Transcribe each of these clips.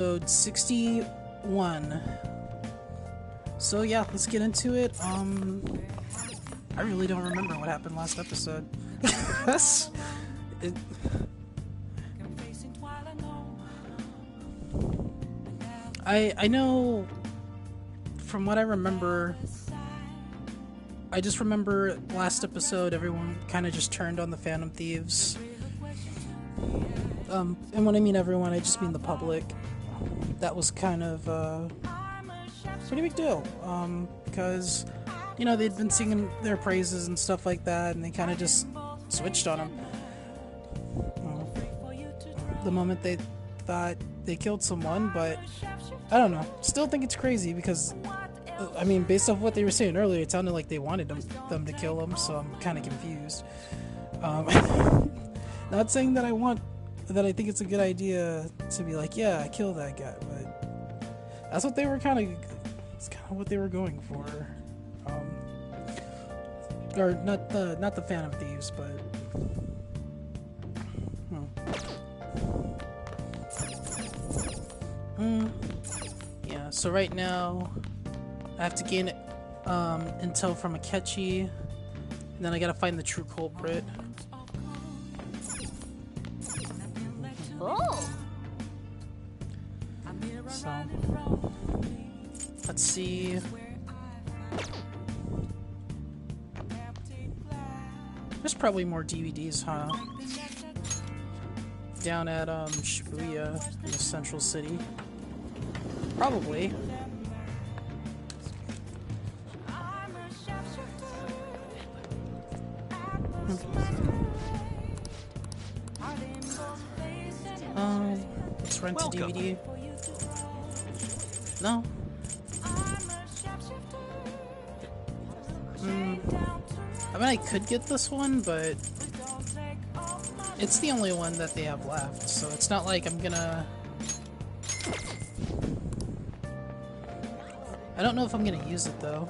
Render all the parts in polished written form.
Episode 61. So yeah, let's get into it. I really don't remember what happened last episode. it, I know from what I remember, I just remember last episode everyone kind of just turned on the Phantom Thieves. And when I mean everyone, I just mean the public. That was kind of a pretty big deal, because, you know, they'd been singing their praises and stuff like that, and they kind of just switched on them. The moment they thought they killed someone, but I don't know. Still think it's crazy because, I mean, based off what they were saying earlier, it sounded like they wanted them to kill them, so I'm kind of confused. Not saying that I think it's a good idea to be like, yeah, I killed that guy, but that's what they were it's kind of what they were going for. Or not the Phantom Thieves, but yeah, so right now I have to gain intel from Akechi, and then I gotta find the true culprit. Oh. So, let's see. There's probably more DVDs, huh? Down at Shibuya in the central city. Probably. Let's rent a DVD. No. I mean, I could get this one, but it's the only one that they have left, so it's not like I'm gonna... I don't know if I'm gonna use it, though.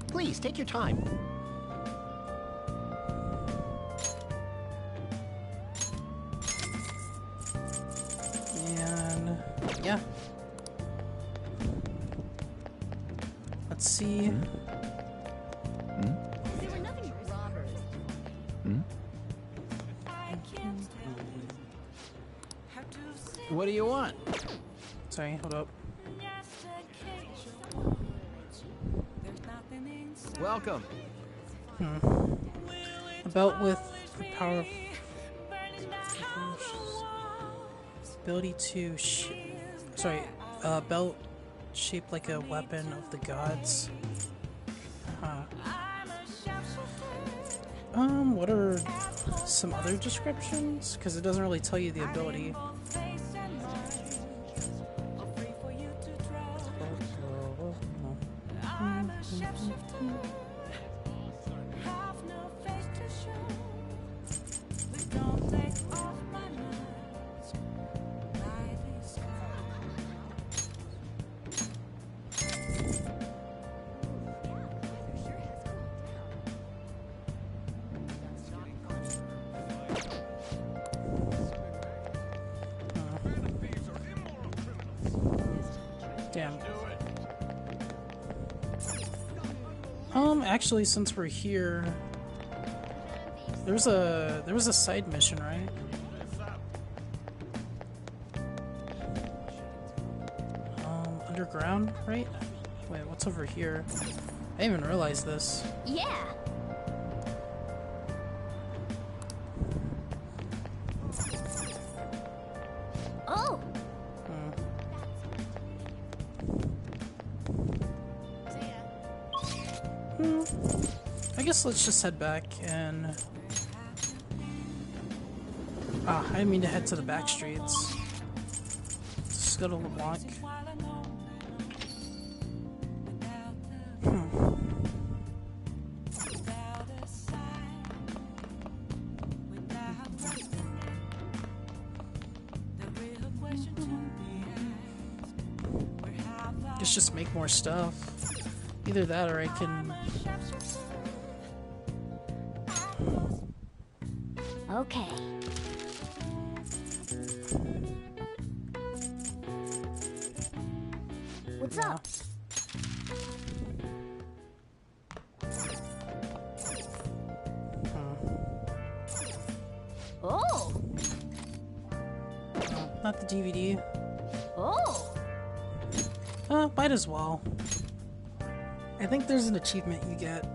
Please, take your time. And... yeah. Let's see... What do you want? Sorry, hold up. Welcome. A belt with the power of... ability to... belt shaped like a weapon of the gods. Huh. What are some other descriptions? Because it doesn't really tell you the ability. Damn. Actually, since we're here, there was a side mission, right? Underground, right? Wait, what's over here? I didn't even realize this. Yeah. Oh. I guess let's just head back and... I didn't mean to head to the back streets. Let's go to LeBlanc. Let's just make more stuff. Either that or I can... Okay. What's Yeah. up? Oh! Not the DVD. Oh! Might as well. I think there's an achievement you get.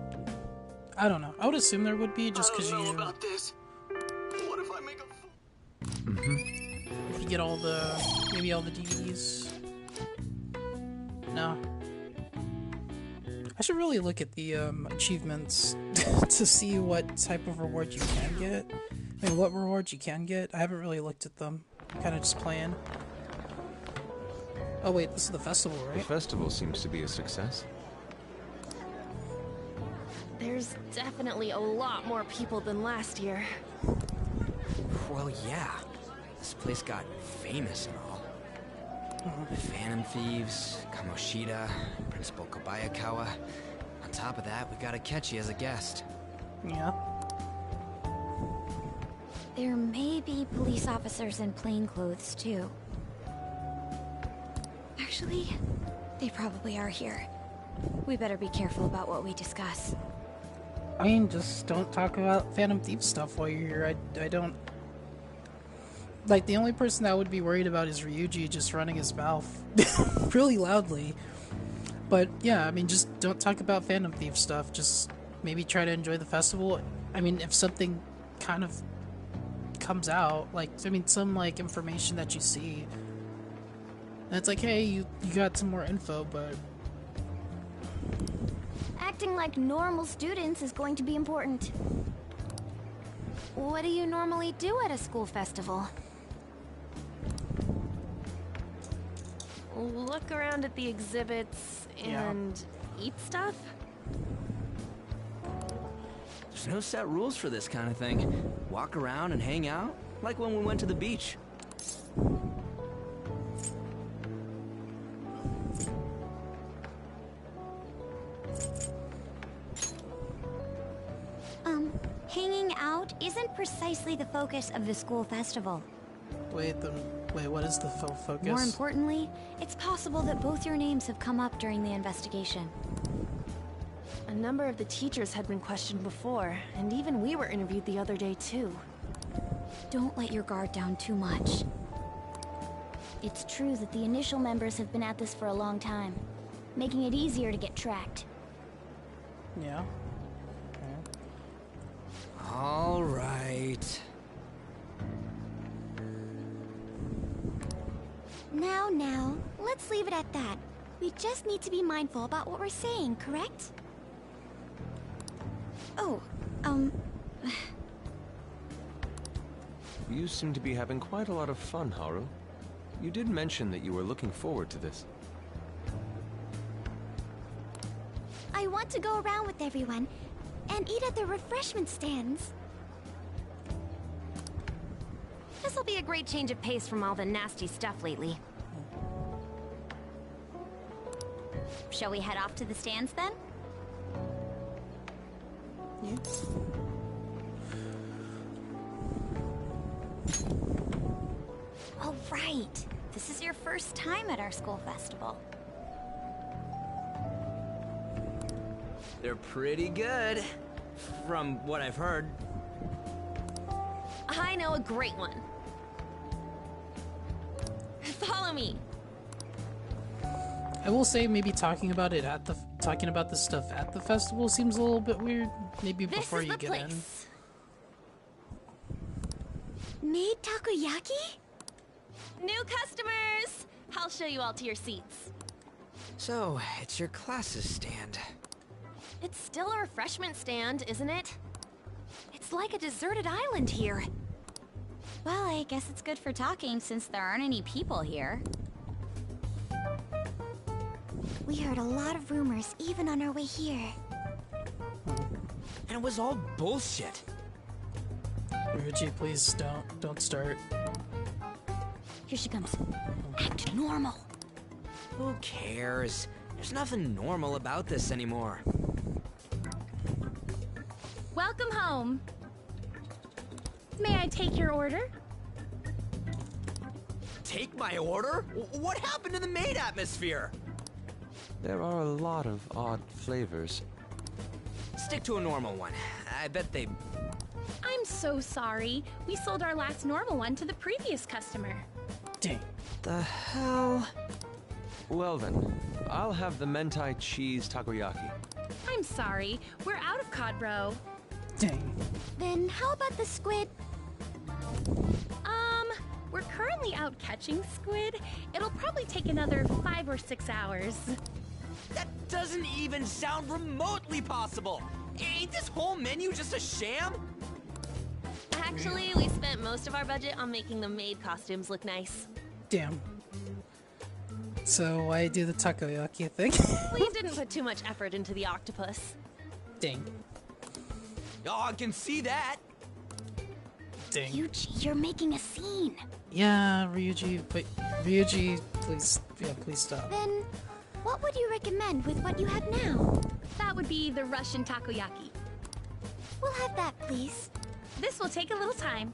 I don't know. I would assume there would be just because you. About this. What if I make a If you get all the. Maybe all the DVDs. No. I should really look at the achievements to see what type of reward you can get. I mean, what rewards you can get. I haven't really looked at them. Kind of just playing. Oh wait, this is the festival, The right? festival seems to be a success. There's definitely a lot more people than last year. Well, yeah. This place got famous and all. Phantom Thieves, Kamoshida, Principal Kobayakawa. On top of that, we gotta catch you as a guest. Yeah. There may be police officers in plain clothes, too. Actually, they probably are here. We better be careful about what we discuss. I mean, just don't talk about Phantom Thief stuff while you're here. I don't... Like, the only person that I would be worried about is Ryuji just running his mouth really loudly. But, yeah, I mean, just don't talk about Phantom Thief stuff. Just maybe try to enjoy the festival. I mean, if something kind of comes out, like, I mean, some, like, information that you see, and it's like, hey, you got some more info, but... Acting like normal students is going to be important. What do you normally do at a school festival? Look around at the exhibits Yeah. and eat stuff? There's no set rules for this kind of thing. Walk around and hang out, like when we went to the beach. Hanging out isn't precisely the focus of the school festival. Wait, what is the focus? More importantly, it's possible that both your names have come up during the investigation. A number of the teachers had been questioned before, and even we were interviewed the other day too. Don't let your guard down too much. It's true that the initial members have been at this for a long time, making it easier to get tracked. Yeah. All right. Now, let's leave it at that. We just need to be mindful about what we're saying, correct? Oh, You seem to be having quite a lot of fun, Haru. You did mention that you were looking forward to this. I want to go around with everyone and eat at the refreshment stands. This'll be a great change of pace from all the nasty stuff lately. Shall we head off to the stands then? Yes. All right. This is your first time at our school festival. They're pretty good, from what I've heard. I know a great one. Follow me. I will say maybe talking about this stuff at the festival seems a little bit weird. Maybe This before is you the get place. Made takoyaki? New customers! I'll show you all to your seats. So, it's your class's stand. It's still a refreshment stand, isn't it? It's like a deserted island here. Well, I guess it's good for talking since there aren't any people here. We heard a lot of rumors even on our way here. And it was all bullshit. in. Ryuji, please don't start. Here she comes. Act normal. Who cares? There's nothing normal about this anymore. Welcome home. May I take your order? Take my order? What happened to the maid atmosphere? There are a lot of odd flavors. Stick to a normal one. I bet they... I'm so sorry. We sold our last normal one to the previous customer. Dang. The hell? Well then, I'll have the mentai cheese takoyaki. I'm sorry. We're out of cod, bro. Dang. Then how about the squid? We're currently out catching squid. It'll probably take another 5 or 6 hours. That doesn't even sound remotely possible! Ain't this whole menu just a sham? Actually, we spent most of our budget on making the maid costumes look nice. Damn. So why do the takoyaki thing? We didn't put too much effort into the octopus. Dang. Oh, I can see that! Dang. Yuji, you're making a scene. Yeah, Ryuji, but Ryuji, please, yeah, please stop. Then, what would you recommend with what you have now? That would be the Russian takoyaki. We'll have that, please. This will take a little time.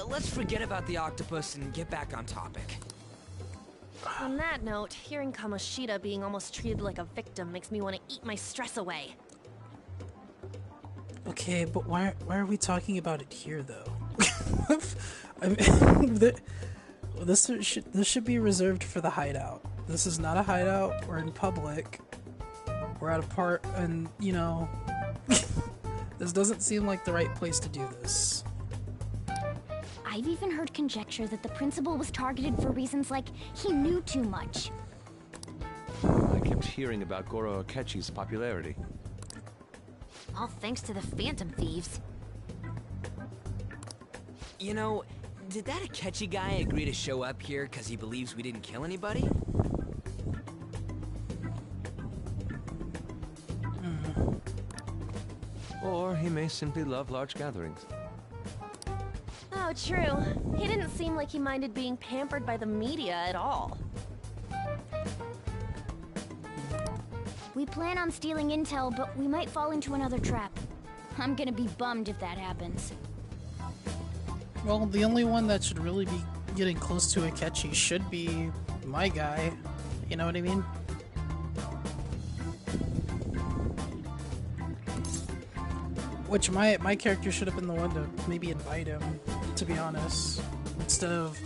Let's forget about the octopus and get back on topic. On that note, hearing Kamoshida being almost treated like a victim makes me want to eat my stress away. Okay, but why are we talking about it here though? I mean, this should be reserved for the hideout. This is not a hideout. We're in public. We're at a part, and you know, this doesn't seem like the right place to do this. I've even heard conjecture that the principal was targeted for reasons like he knew too much. I kept hearing about Goro Akechi's popularity. All thanks to the Phantom Thieves. You know, did that Akechi guy agree to show up here because he believes we didn't kill anybody? Or he may simply love large gatherings. Oh, true. He didn't seem like he minded being pampered by the media at all. We plan on stealing intel, but we might fall into another trap. I'm gonna be bummed if that happens. Well, the only one that should really be getting close to Akechi should be my guy. You know what I mean? Which my character should have been the one to maybe invite him, to be honest, instead of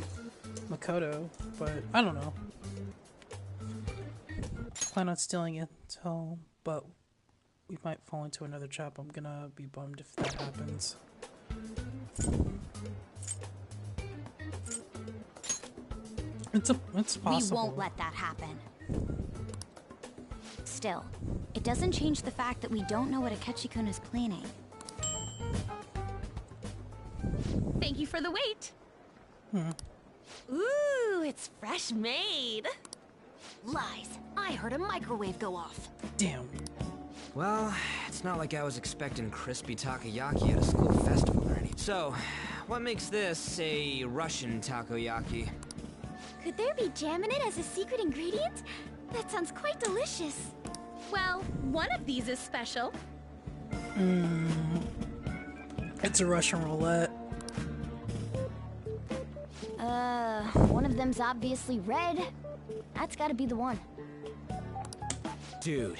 Makoto, but I don't know. Plan on stealing intel, but we might fall into another trap. I'm gonna be bummed if that happens. It's possible. We won't let that happen. Still, it doesn't change the fact that we don't know what Akechi-kun is planning. Thank you for the wait. Ooh, it's fresh made. Lies. I heard a microwave go off. Damn. Well, it's not like I was expecting crispy takoyaki at a school festival or anything. So, what makes this a Russian takoyaki? Could there be jam in it as a secret ingredient? That sounds quite delicious. Well, one of these is special. It's a Russian roulette. One of them's obviously red. That's gotta be the one. Dude,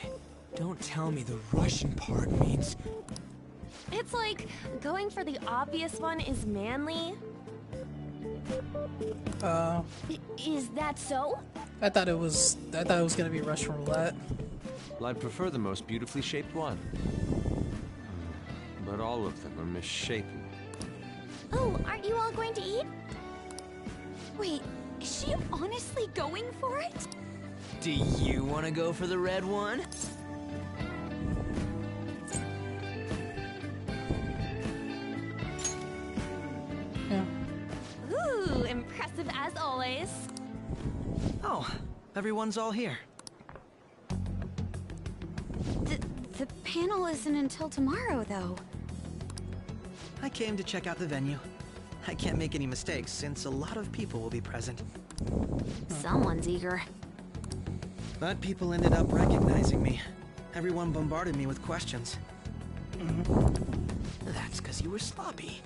don't tell me the Russian part means... It's like going for the obvious one is manly. Is that so? I thought it was gonna be Russian roulette. Well, I'd prefer the most beautifully shaped one. But all of them are misshapen. Oh, aren't you all going to eat? Wait, is she honestly going for it? Do you want to go for the red one? Yeah. Ooh, impressive as always. Oh, everyone's all here. The panel isn't until tomorrow, though. I came to check out the venue. I can't make any mistakes since a lot of people will be present. Someone's eager. But people ended up recognizing me. Everyone bombarded me with questions. That's because you were sloppy.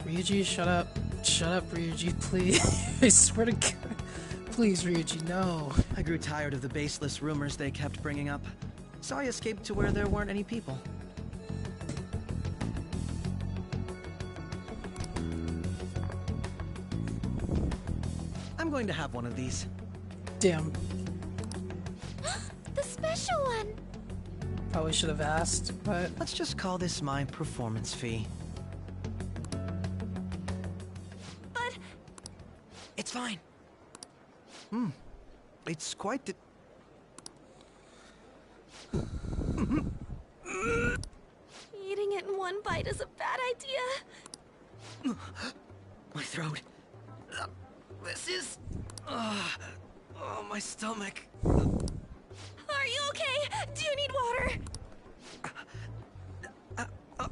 Ryuji, shut up. Shut up, Ryuji, please. I swear to God. Please, Ryuji, no. I grew tired of the baseless rumors they kept bringing up, so I escaped to where there weren't any people. I'm going to have one of these. Damn. The special one! Probably should have asked, but... Let's just call this my performance fee. But... It's fine. It's quite the... eating it in one bite is a bad idea. My throat. This is... oh, my stomach. Are you okay? Do you need water?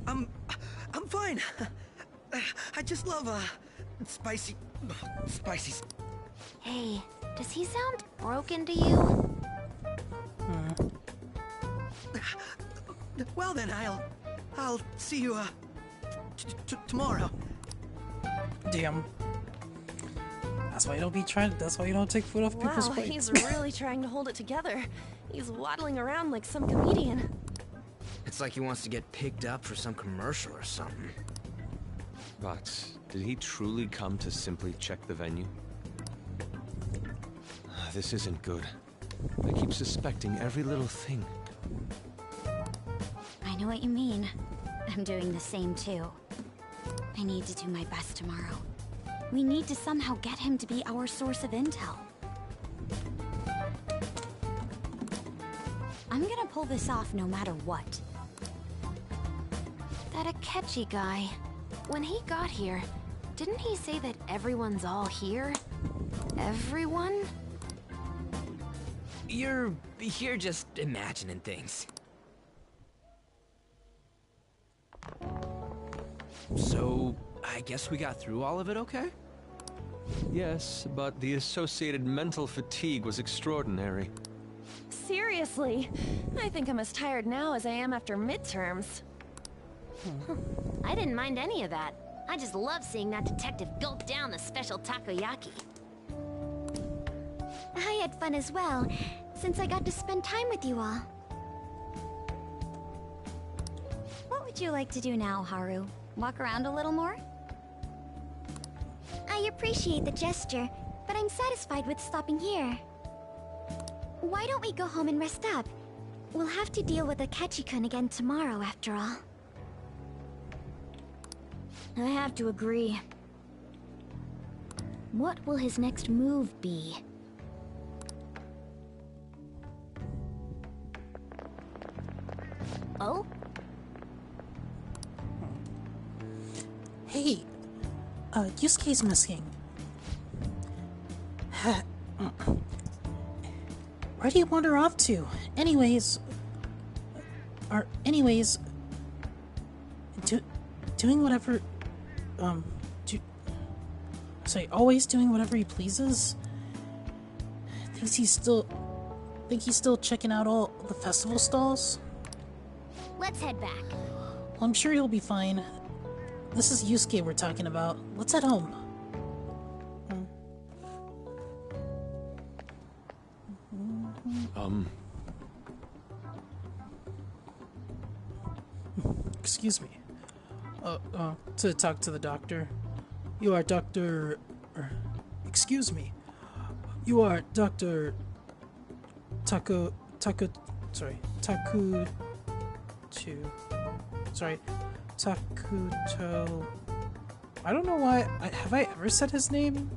I'm fine. I just love, spicy... Hey, does he sound broken to you? Well then, I'll see you, tomorrow. Damn. That's why you don't be trying. That's why you don't take food off people's Wow, plates. he's really trying to hold it together. He's waddling around like some comedian. It's like he wants to get picked up for some commercial or something. But did he truly come to simply check the venue? This isn't good. I keep suspecting every little thing. I know what you mean. I'm doing the same too. I need to do my best tomorrow. We need to somehow get him to be our source of intel. I'm gonna pull this off no matter what. That Akechi guy, when he got here, didn't he say that everyone's all here? Everyone? You're just imagining things. So, I guess we got through all of it okay? Yes, but the associated mental fatigue was extraordinary. Seriously, I think I'm as tired now as I am after midterms. I didn't mind any of that. I just love seeing that detective gulp down the special takoyaki. I had fun as well, since I got to spend time with you all. What would you like to do now, Haru? Walk around a little more? I appreciate the gesture, but I'm satisfied with stopping here. Why don't we go home and rest up? We'll have to deal with Akechi-kun again tomorrow, after all. I have to agree. What will his next move be? Oh? Hey, Yusuke's missing. Where do you want her off to? Anyways, doing whatever, always doing whatever he pleases? Think he's still checking out all the festival stalls? Let's head back. Well, I'm sure he'll be fine. This is Yusuke we're talking about. Let's head home. Excuse me. To talk to the doctor. You are Dr. Excuse me. You are Dr. Takuto. I don't know why. Have I ever said his name?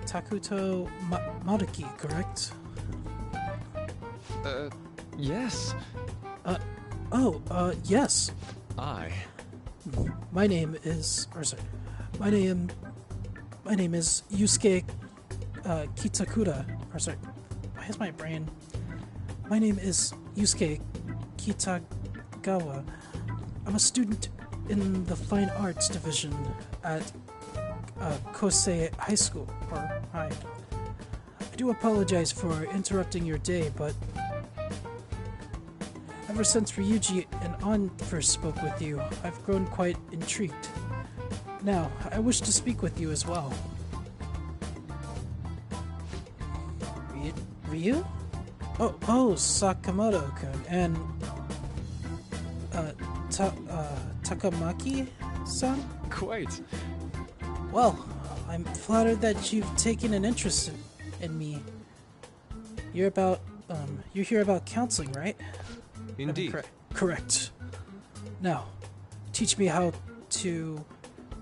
Takuto Maruki, correct? Yes. Yes. My name is Yusuke Kitakura. Why is my brain? My name is Yusuke Kitagawa. I'm a student in the Fine Arts Division at Kosei High School, or High. I do apologize for interrupting your day, but ever since Ryuji and An first spoke with you, I've grown quite intrigued. Now, I wish to speak with you as well. Ryu? Sakamoto-kun. And, Takamaki-san? Quite. Well, I'm flattered that you've taken an interest in me. You're here about counseling, right? Indeed. Correct. Now, teach me how to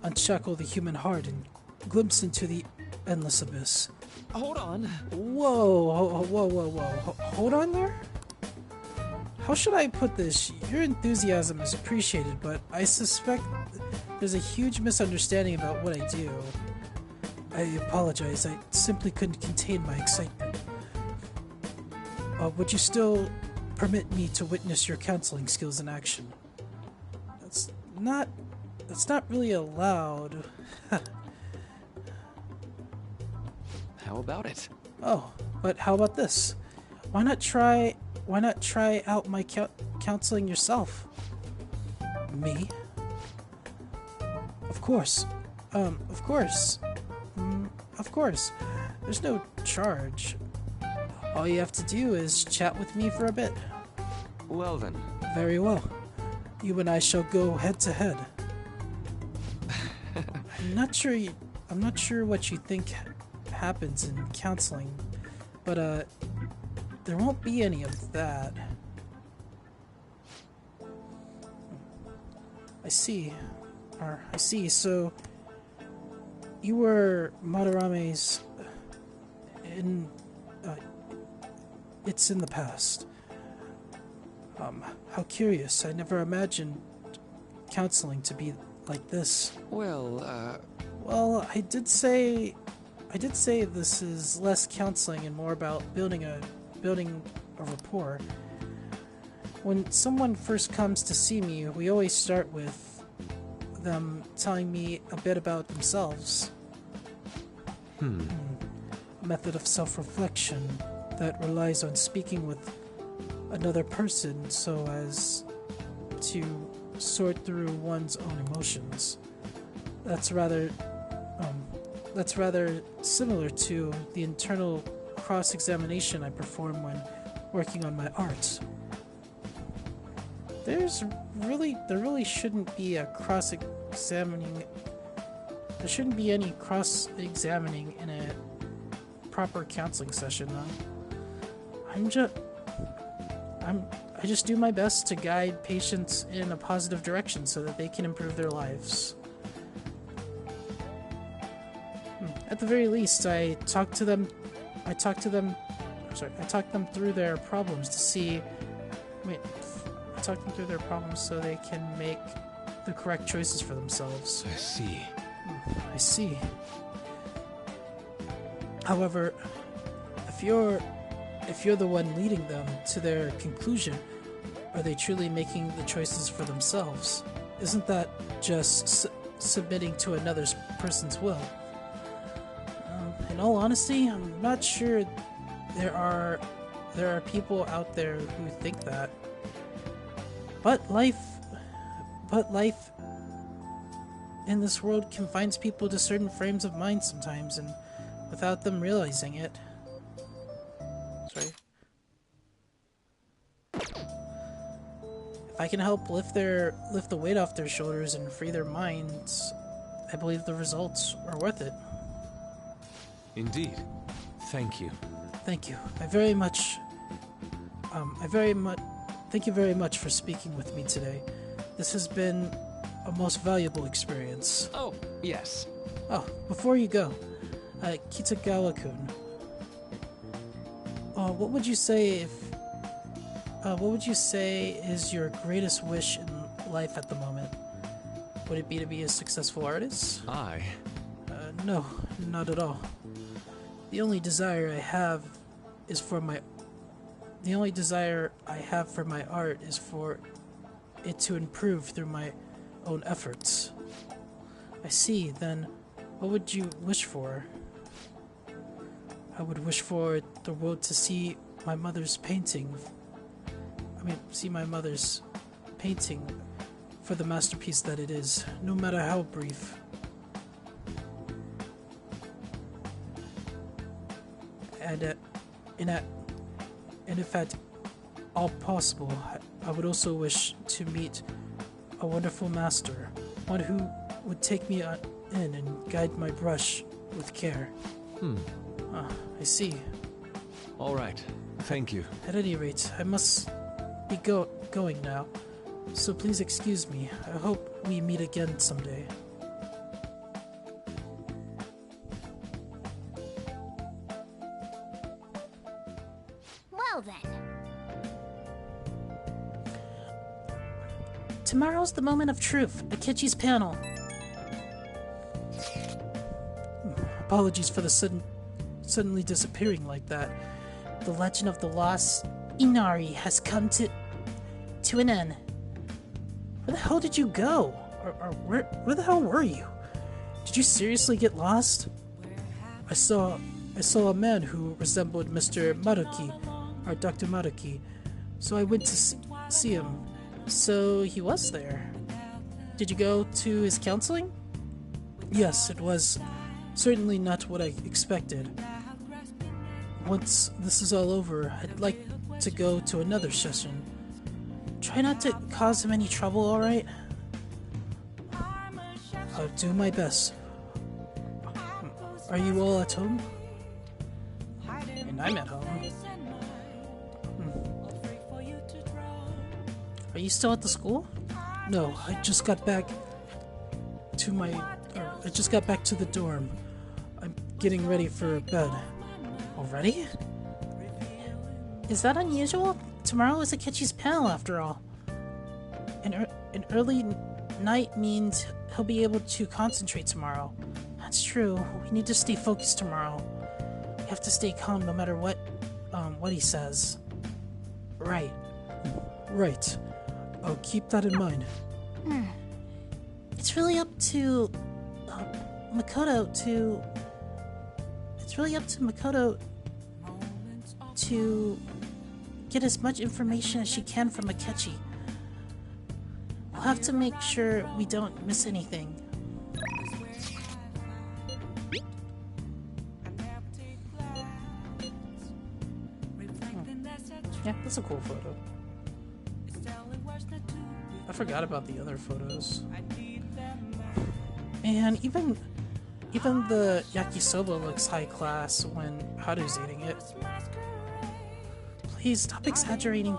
unshackle the human heart and glimpse into the endless abyss. Hold on. Whoa. Hold on there? How should I put this? Your enthusiasm is appreciated, but I suspect there's a huge misunderstanding about what I do. I apologize, I simply couldn't contain my excitement. Would you still permit me to witness your counseling skills in action? That's not really allowed. How about it? Oh, but how about this? Why not try out my counseling yourself? Me? Of course. Of course. Of course. There's no charge. All you have to do is chat with me for a bit. Well then. Very well. You and I shall go head to head. I'm not sure what you think happens in counseling, but there won't be any of that. I see. So you were Madarame's in it's in the past. How curious. I never imagined counseling to be like this. Well, I did say this is less counseling and more about building a rapport. When someone first comes to see me, we always start with them telling me a bit about themselves. A method of self-reflection that relies on speaking with another person so as to sort through one's own emotions. That's rather similar to the internal cross-examination I perform when working on my art. There really shouldn't be a cross-examining. There shouldn't be any cross-examining in a proper counseling session, though. I just do my best to guide patients in a positive direction so that they can improve their lives. At the very least, I talk them through their problems to see. I talk them through their problems so they can make the correct choices for themselves. I see. I see. However, if you're the one leading them to their conclusion, are they truly making the choices for themselves? Isn't that just submitting to another person's will? In all honesty, I'm not sure there are people out there who think that. But life in this world confines people to certain frames of mind sometimes, and without them realizing it. Sorry. If I can help lift the weight off their shoulders and free their minds, I believe the results are worth it. Indeed. Thank you. Thank you. Thank you very much for speaking with me today. This has been a most valuable experience. Oh, yes. Oh, before you go, Kitagawa-kun, what would you say is your greatest wish in life at the moment? Would it be to be a successful artist? No, not at all. The only desire I have for my art is for it to improve through my own efforts. I see. Then, what would you wish for? I would wish for the world to see my mother's painting. See my mother's painting for the masterpiece that it is, no matter how brief. And if at all possible, I would also wish to meet a wonderful master, one who would take me in and guide my brush with care. I see. All right. Thank you. At any rate, I must be going now, so please excuse me. I hope we meet again someday. Well then. Tomorrow's the moment of truth, Akechi's panel. Apologies for the suddenly disappearing like that. The legend of the lost Inari has come to an end. Where the hell did you go? Or where the hell were you? Did you seriously get lost? I saw a man who resembled Mr. Maruki, or Dr. Maruki, so I went to see him. So he was there. Did you go to his counseling? Yes, it was certainly not what I expected. Once this is all over, I'd like to go to another session. Try not to cause him any trouble, alright? I'll do my best. Are you all at home? And I'm at home. Are you still at the school? No, I just got back to the dorm. I'm getting ready for bed. Already? Is that unusual? Tomorrow is Akechi's panel after all. An early night means he'll be able to concentrate tomorrow. That's true. We need to stay focused tomorrow. We have to stay calm no matter what he says. Right. Right. I'll keep that in mind. It's really up to Makoto to get as much information as she can from Akechi. We'll have to make sure we don't miss anything. Yeah, that's a cool photo. I forgot about the other photos. And even the yakisoba looks high class when Haru's eating it. Please stop exaggerating.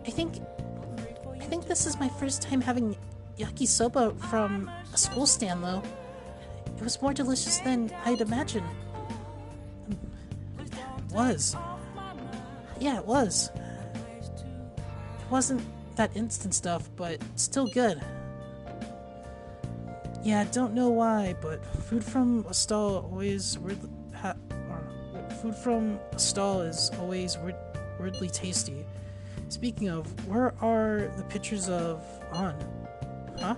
I think this is my first time having yakisoba from a school stand, though. It was more delicious than I'd imagined. It was. Yeah, it was. It wasn't that instant stuff, but still good. Yeah, I don't know why, but food from a stall is weirdly tasty. Speaking of, where are the pictures of An? Huh?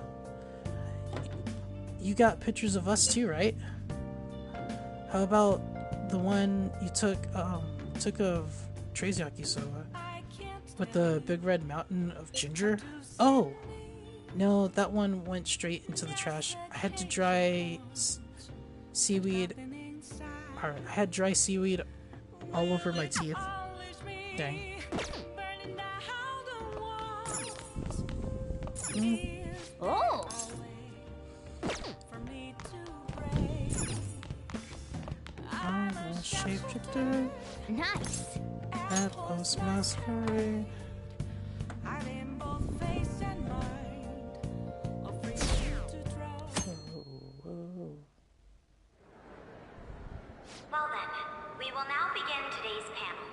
You got pictures of us too, right? How about the one you took of Trey's yakisoba with the big red mountain of ginger? Oh, no, that one went straight into the trash. I had to dry seaweed. Or I had dry seaweed all over my teeth. Dang. Oh! I'm a shapeshifter Nice! at Post Masquerade. Well then, we will now begin today's panel.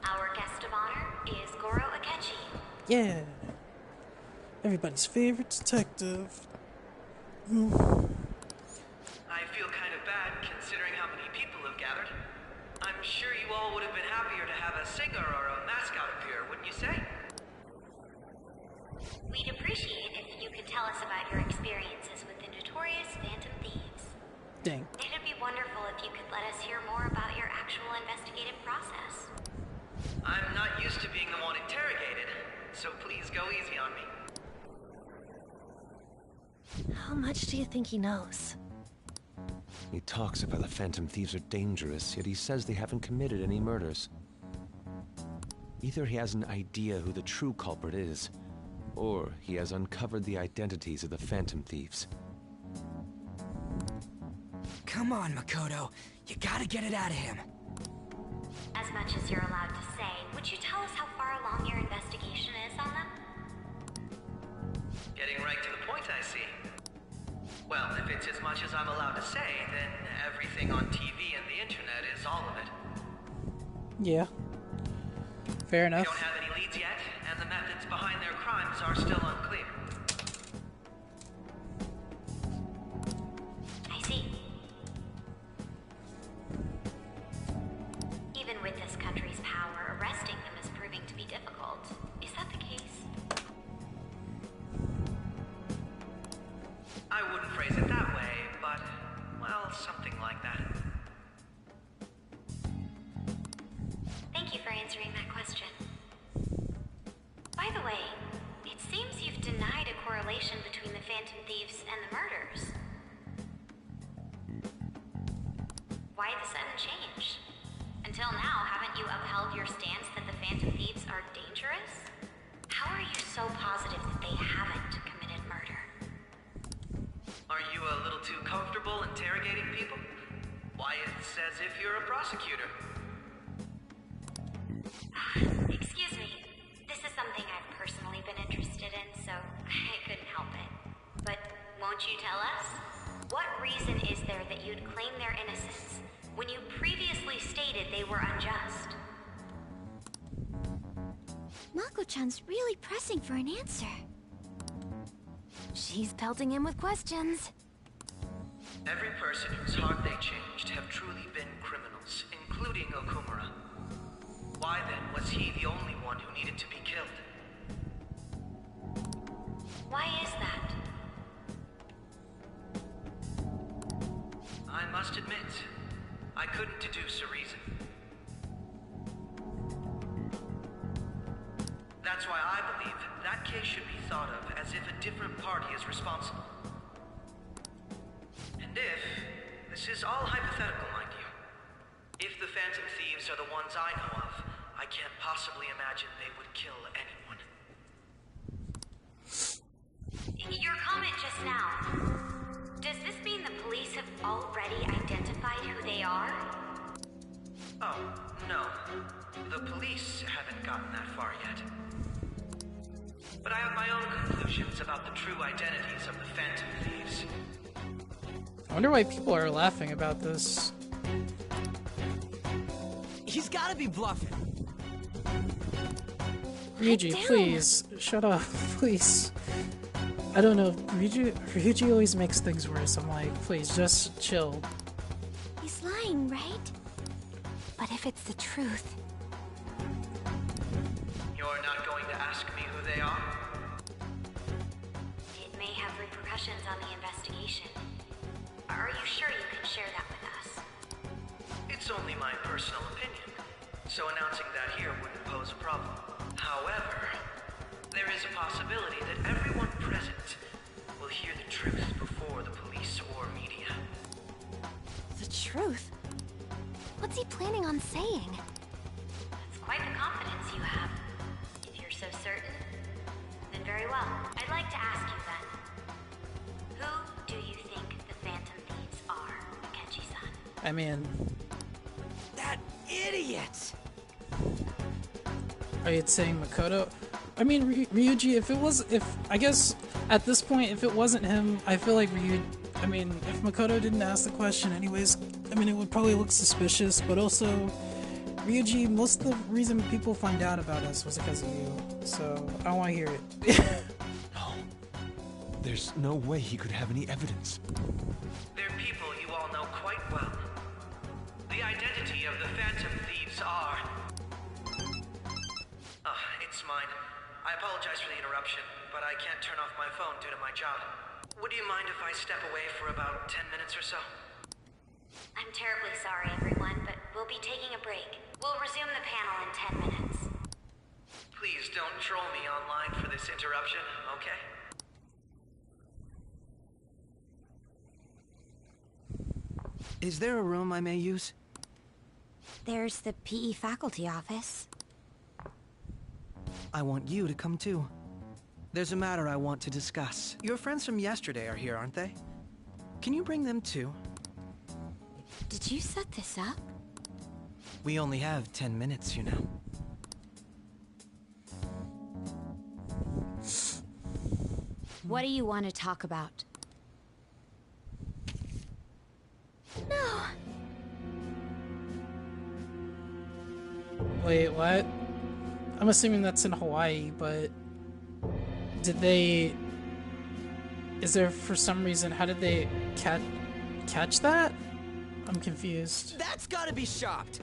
Our guest of honor is Goro Akechi. Yeah. Everybody's favorite detective. I feel kind of bad considering how many people have gathered. I'm sure you all would have been happier to have a singer or a mascot appear, wouldn't you say? We'd appreciate if you could tell us about your experiences with the notorious Phantom Thieves. Dang. It'd be wonderful if you could let us hear more about your actual investigative process. I'm not used to being the one interrogated, so please go easy on me. How much do you think he knows? He talks about the Phantom Thieves are dangerous, yet he says they haven't committed any murders. Either he has an idea who the true culprit is, or he has uncovered the identities of the Phantom Thieves. Come on, Makoto. You gotta get it out of him. As much as you're allowed to say, would you tell us how far along your investigation is on them? Getting right to the point, I see. Well, if it's as much as I'm allowed to say, then everything on TV and the internet is all of it. Yeah. Fair We enough. don't have any leads yet, and the methods behind their crimes are still unclear. I see. Even with this country's power, arresting them is proving to be difficult. Is that the case? I wouldn't phrase it that way, but, well, something like that. Thank you for answering that question. By the way, it seems you've denied a correlation between the Phantom Thieves and the murders. Why the sudden change? Until now, haven't you upheld your stance that the Phantom Thieves are dangerous? How are you so positive that they haven't committed murder? Are you a little too comfortable interrogating people? Why, it's as if you're a prosecutor. Excuse me. This is something I've personally been interested in, so I couldn't help it. But won't you tell us? What reason is there that you'd claim their innocence when you previously stated they were unjust? Mako-chan's really pressing for an answer. She's pelting him with questions. Every person whose heart they changed have truly been criminals, including Okumura. Why then was he the only one who needed to be killed? Why is that? I must admit, I couldn't deduce a reason. That's why I believe that case should be thought of as if a different party is responsible. And if, this is all hypothetical, mind you, if the Phantom Thieves are the ones I know of, I can't possibly imagine they would kill anyone. Your comment just now. Does this mean the police have already identified who they are? Oh, no. The police haven't gotten that far yet. But I have my own conclusions about the true identities of the Phantom Thieves. I wonder why people are laughing about this. He's gotta be bluffing. Ryuji, please, shut up, please. I don't know, Ryuji always makes things worse. I'm like, please, just chill. He's lying, right? But if it's the truth, You're not going to ask me who they are? It may have repercussions on the investigation. Are you sure you can share that with us? It's only my personal opinion, so announcing that here wouldn't pose a problem. However, there is a possibility that everyone present will hear the truth before the police or media. the truth? What's he planning on saying? That's quite the confidence you have. If you're so certain, then very well. I'd like to ask you then. Who do you think the Phantom Thieves are, Kenji-san? I mean, That idiot! are you saying Makoto? I mean, Ryuji, I guess at this point, if it wasn't him, I feel like I mean, if Makoto didn't ask the question anyways, I mean, it would probably look suspicious, but also, Ryuji, most of the reason people find out about us was because of you, so I don't want to hear it. No. There's no way he could have any evidence. They're people you all know quite well. The identity of the Phantom Thieves are... it's mine. I apologize for the interruption, but I can't turn off my phone due to my job. Would you mind if I step away for about 10 minutes or so? I'm terribly sorry, everyone, but we'll be taking a break. We'll resume the panel in 10 minutes. Please don't troll me online for this interruption, okay? Is there a room I may use? There's the PE faculty office. I want you to come too. There's a matter I want to discuss. Your friends from yesterday are here, aren't they? Can you bring them too? Did you set this up? We only have 10 minutes, you know. What do you want to talk about? No! Wait, what? I'm assuming that's in Hawaii, but did they... Is there, for some reason, how did they catch that? I'm confused. That's gotta be shocked!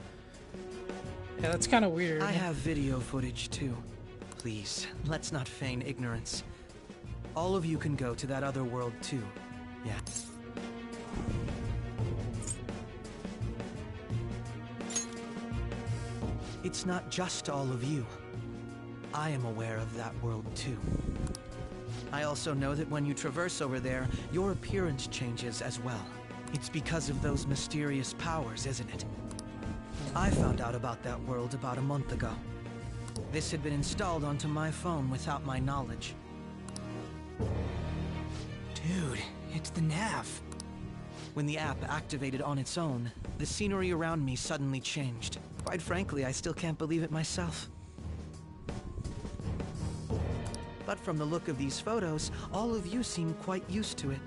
Yeah, that's kind of weird. I have video footage too. Please, let's not feign ignorance. All of you can go to that other world too. Yeah. It's not just all of you. I am aware of that world too. I also know that when you traverse over there, your appearance changes as well. It's because of those mysterious powers, isn't it? I found out about that world about a month ago. This had been installed onto my phone without my knowledge. Dude, it's the nav. When the app activated on its own, the scenery around me suddenly changed. Quite frankly, I still can't believe it myself. But from the look of these photos, all of you seem quite used to it.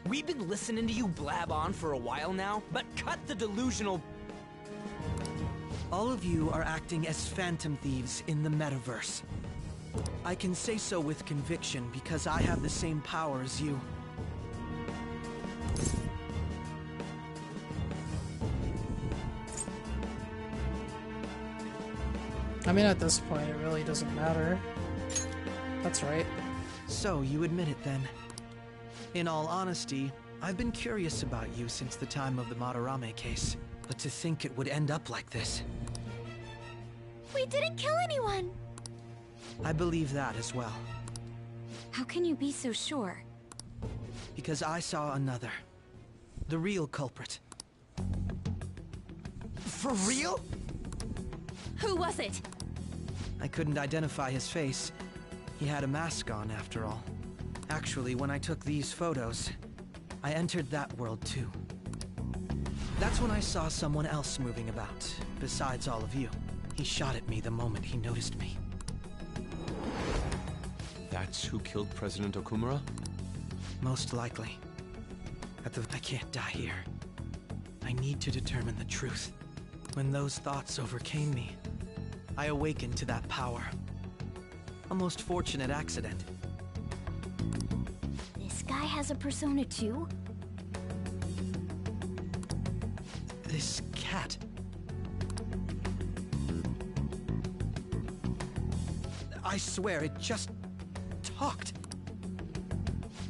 We've been listening to you blab on for a while now, but cut the delusional... All of you are acting as phantom thieves in the metaverse. I can say so with conviction because I have the same power as you. I mean, at this point, it really doesn't matter. That's right. So, you admit it then. In all honesty, I've been curious about you since the time of the Madarame case. But to think it would end up like this. We didn't kill anyone! I believe that as well. How can you be so sure? Because I saw another. The real culprit. For real? Who was it? I couldn't identify his face. He had a mask on, after all. Actually, when I took these photos, I entered that world too. That's when I saw someone else moving about, besides all of you. He shot at me the moment he noticed me. That's who killed President Okumura? Most likely. I can't die here. I need to determine the truth. When those thoughts overcame me, I awakened to that power. A most fortunate accident. This guy has a persona too? This cat. I swear, it just talked.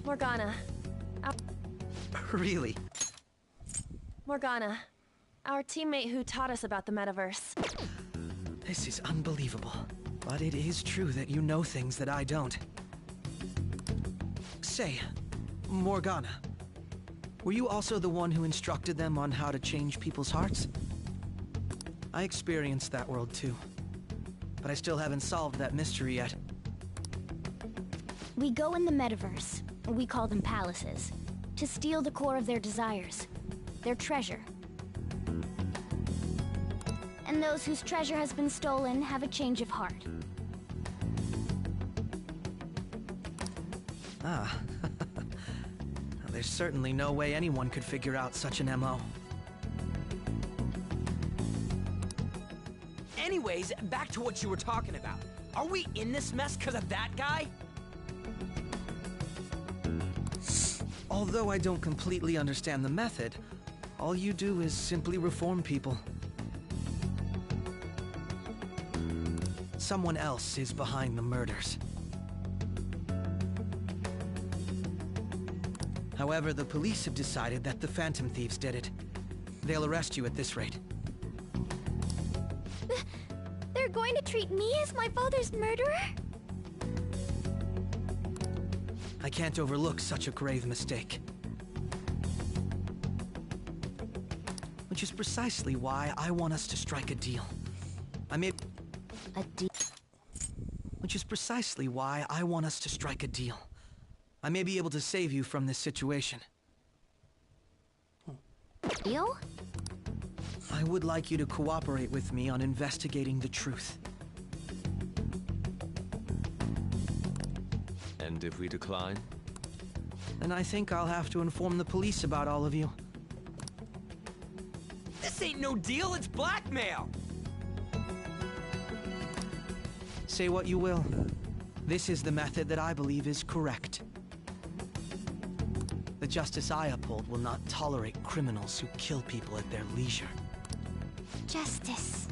Morgana. Really? Morgana. Our teammate who taught us about the metaverse. This is unbelievable. But it is true that you know things that I don't. Say, Morgana, were you also the one who instructed them on how to change people's hearts? I experienced that world too. But I still haven't solved that mystery yet. We go in the metaverse, we call them palaces, to steal the core of their desires, their treasure. And those whose treasure has been stolen have a change of heart. Ah. There's certainly no way anyone could figure out such an MO. Anyways, back to what you were talking about. Are we in this mess because of that guy? Although I don't completely understand the method, all you do is simply reform people. Someone else is behind the murders. However, the police have decided that the Phantom Thieves did it. They'll arrest you at this rate. They're going to treat me as my father's murderer? I can't overlook such a grave mistake. Which is precisely why I want us to strike a deal. A deal? Which is precisely why I want us to strike a deal. I may be able to save you from this situation. Deal? I would like you to cooperate with me on investigating the truth. And if we decline? Then I think I'll have to inform the police about all of you. This ain't no deal, it's blackmail! Say what you will. This is the method that I believe is correct. The justice I uphold will not tolerate criminals who kill people at their leisure. Justice.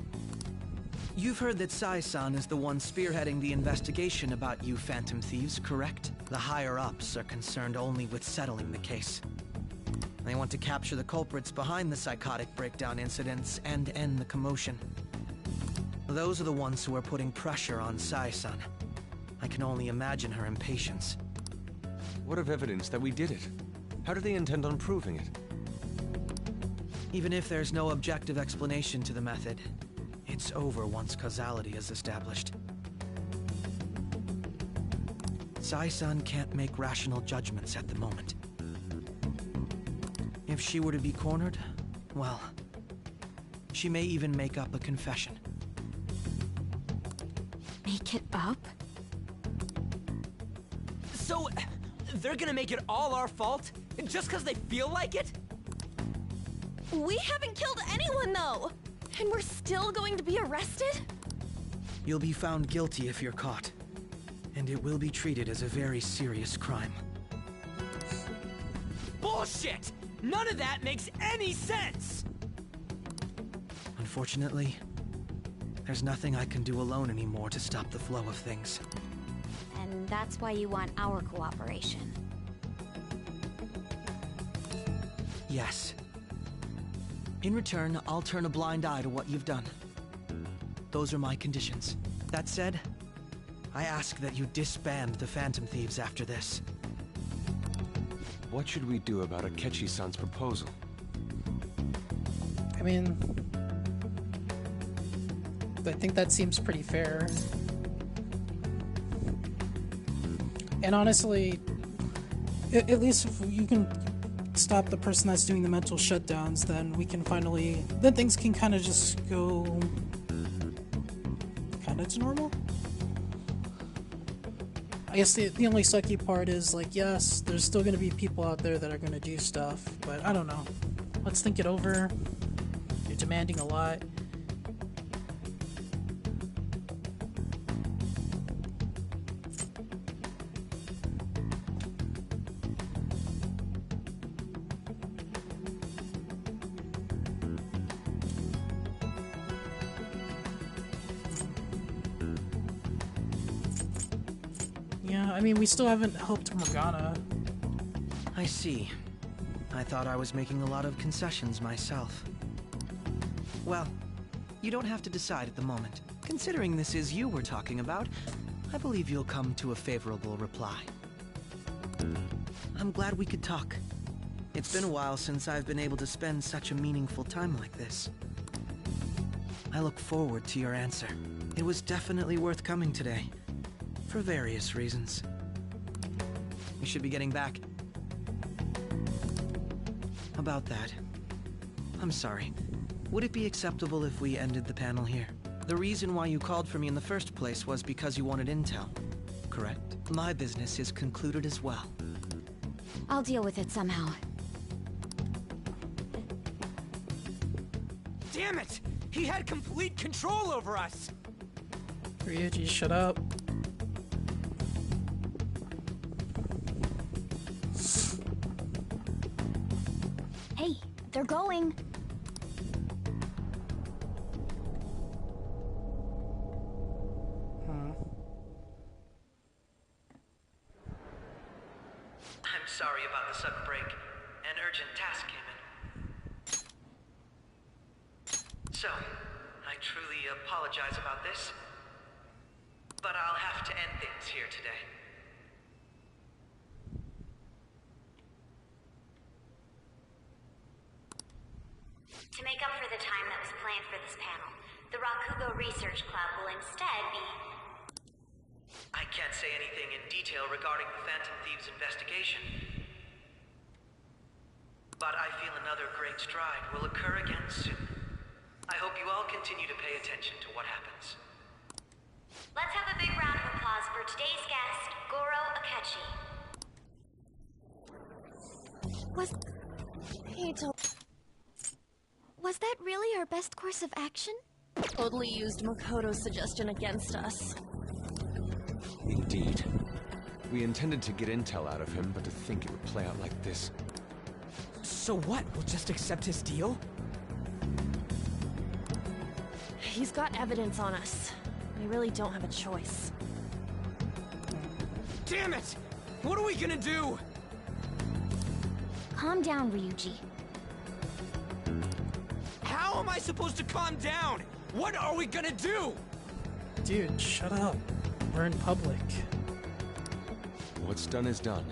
You've heard that Sai-san is the one spearheading the investigation about you Phantom Thieves, correct? The higher-ups are concerned only with settling the case. They want to capture the culprits behind the psychotic breakdown incidents and end the commotion. Those are the ones who are putting pressure on Sai-san. I can only imagine her impatience. What of evidence that we did it? How do they intend on proving it? Even if there's no objective explanation to the method, it's over once causality is established. Sai-san can't make rational judgments at the moment. If she were to be cornered, well, she may even make up a confession. Make it up? So, they're gonna make it all our fault? Just because they feel like it? We haven't killed anyone, though! And we're still going to be arrested? You'll be found guilty if you're caught. And it will be treated as a very serious crime. Bullshit! None of that makes any sense! Unfortunately, there's nothing I can do alone anymore to stop the flow of things. And that's why you want our cooperation. Yes. In return, I'll turn a blind eye to what you've done. Those are my conditions. That said, I ask that you disband the Phantom Thieves after this. What should we do about Akechi-san's proposal? I mean, I think that seems pretty fair. And honestly, at least if you can stop the person that's doing the mental shutdowns, then we can finally, then things can kind of just go kind of to normal. I guess the only sucky part is, like, yes, there's still going to be people out there that are going to do stuff, but I don't know. Let's think it over. You're demanding a lot. Yeah, I mean, we still haven't helped Morgana. I see. I thought I was making a lot of concessions myself. Well, you don't have to decide at the moment. Considering this is you we're talking about, I believe you'll come to a favorable reply. I'm glad we could talk. It's been a while since I've been able to spend such a meaningful time like this. I look forward to your answer. It was definitely worth coming today. For various reasons. We should be getting back. About that, I'm sorry. Would it be acceptable if we ended the panel here? The reason why you called for me in the first place was because you wanted intel, correct? My business is concluded as well. I'll deal with it somehow. Damn it! He had complete control over us! Ryuji, shut up. Hey, they're going. I'm sorry about the sudden break. An urgent task came in. So, I truly apologize about this, but I'll have to end things here today. To make up for the time that was planned for this panel, the Rakugo Research Club will instead be... I can't say anything in detail regarding the Phantom Thieves investigation. But I feel another great stride will occur again soon. I hope you all continue to pay attention to what happens. Let's have a big round of applause for today's guest, Goro Akechi. Was that really our best course of action? Totally used Makoto's suggestion against us. Indeed. We intended to get intel out of him, but to think it would play out like this. So what? We'll just accept his deal? He's got evidence on us. We really don't have a choice. Damn it! What are we gonna do? Calm down, Ryuji. How am I supposed to calm down? What are we gonna do? Dude, shut up. We're in public. What's done is done.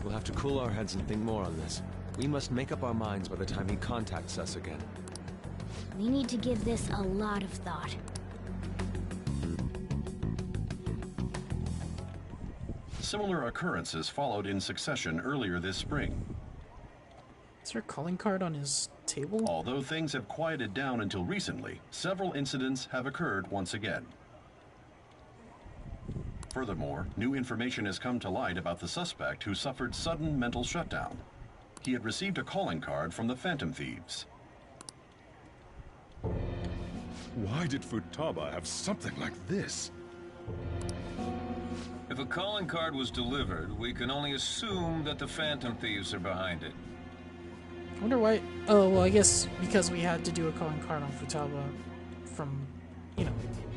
We'll have to cool our heads and think more on this. We must make up our minds by the time he contacts us again. We need to give this a lot of thought. Similar occurrences followed in succession earlier this spring. Is there a calling card on his table? Although things have quieted down until recently, several incidents have occurred once again. Furthermore, new information has come to light about the suspect who suffered sudden mental shutdown. He had received a calling card from the Phantom Thieves. Why did Futaba have something like this? If a calling card was delivered, we can only assume that the Phantom Thieves are behind it. I wonder why... Oh, well, I guess because we had to do a calling card on Futaba from, you know,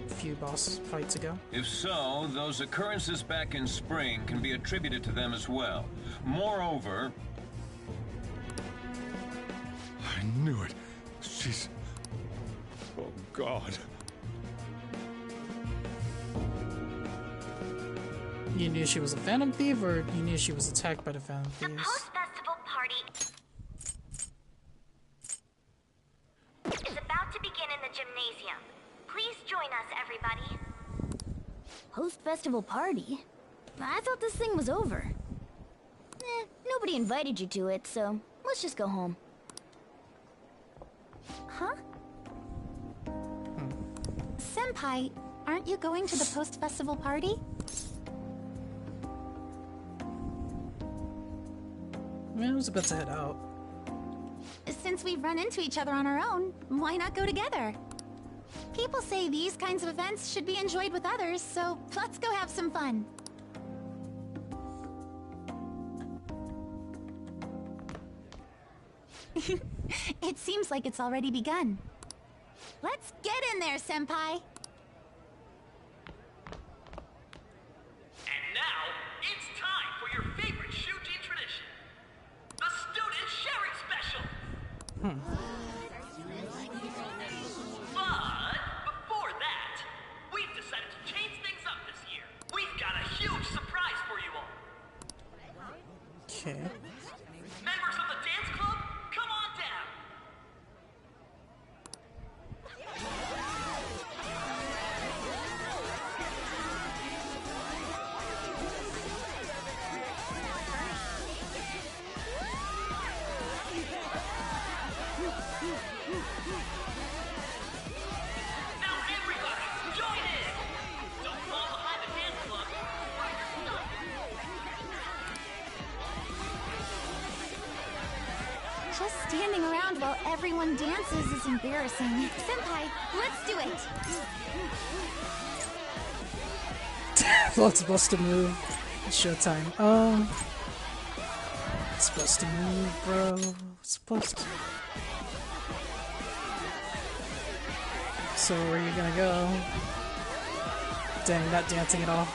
a few boss fights ago. If so, those occurrences back in spring can be attributed to them as well. Moreover... I knew it. She's... Oh, God. You knew she was a Phantom Thief, or you knew she was attacked by the Phantom The Thieves? post-festival party is about to begin in the gymnasium. Please join us, everybody. Post-festival party? I thought this thing was over. Nobody invited you to it, so let's just go home. Huh? Senpai, aren't you going to the post-festival party? I was about to head out. Since we've run into each other on our own, why not go together? People say these kinds of events should be enjoyed with others, so let's go have some fun. It seems like it's already begun. Let's get in there, Senpai! And now, it's time for your favorite Shuji tradition. The Student Sharing Special! But, before that, we've decided to change things up this year. We've got a huge surprise for you all. Okay. Members of the dance club, come on down. Now everybody, join in! Don't fall behind the dance club while you're stuck. Just standing around while everyone dances is embarrassing. Senpai, let's do it! Float's supposed to move. It's showtime. It's supposed to move, bro. It's supposed to. So where are you gonna go? Dang, not dancing at all.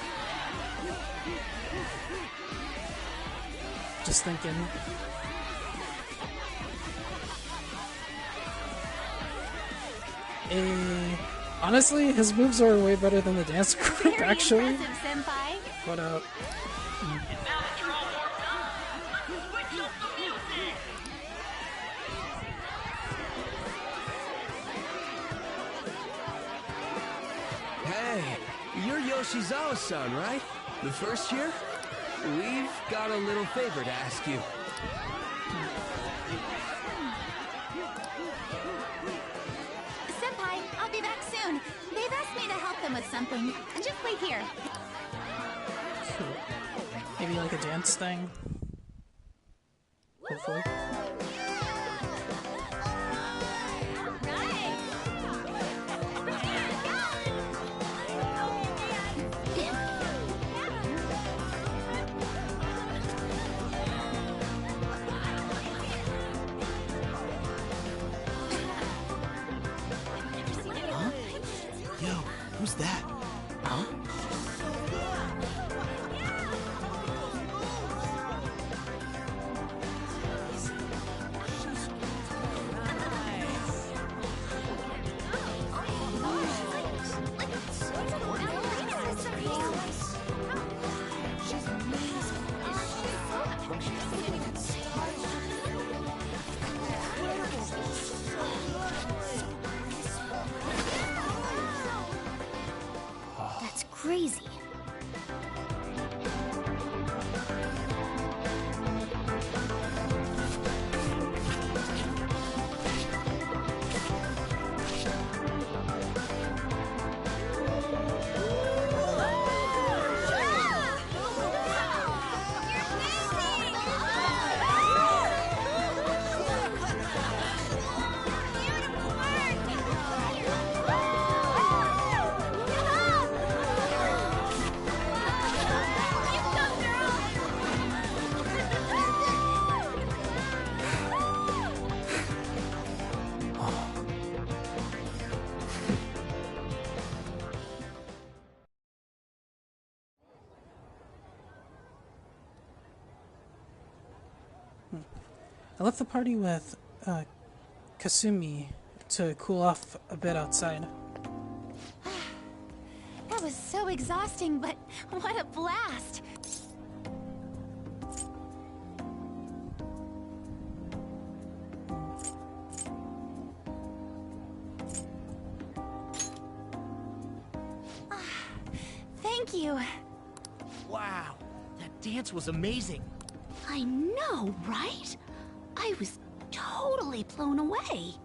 Just thinking. Honestly, his moves are way better than the dance group, actually. Impressive, Senpai. What up? And now that you're all warmed up, let's switch up the music! Yoshizawa-san, right? The first year? We've got a little favor to ask you. Senpai, I'll be back soon. They've asked me to help them with something. Just wait here. Maybe like a dance thing? Hopefully. Who's that? Huh? That's crazy. I left the party with Kasumi to cool off a bit outside. That was so exhausting, but what a blast! Thank you. Wow, that dance was amazing. I know, right? I was totally blown away.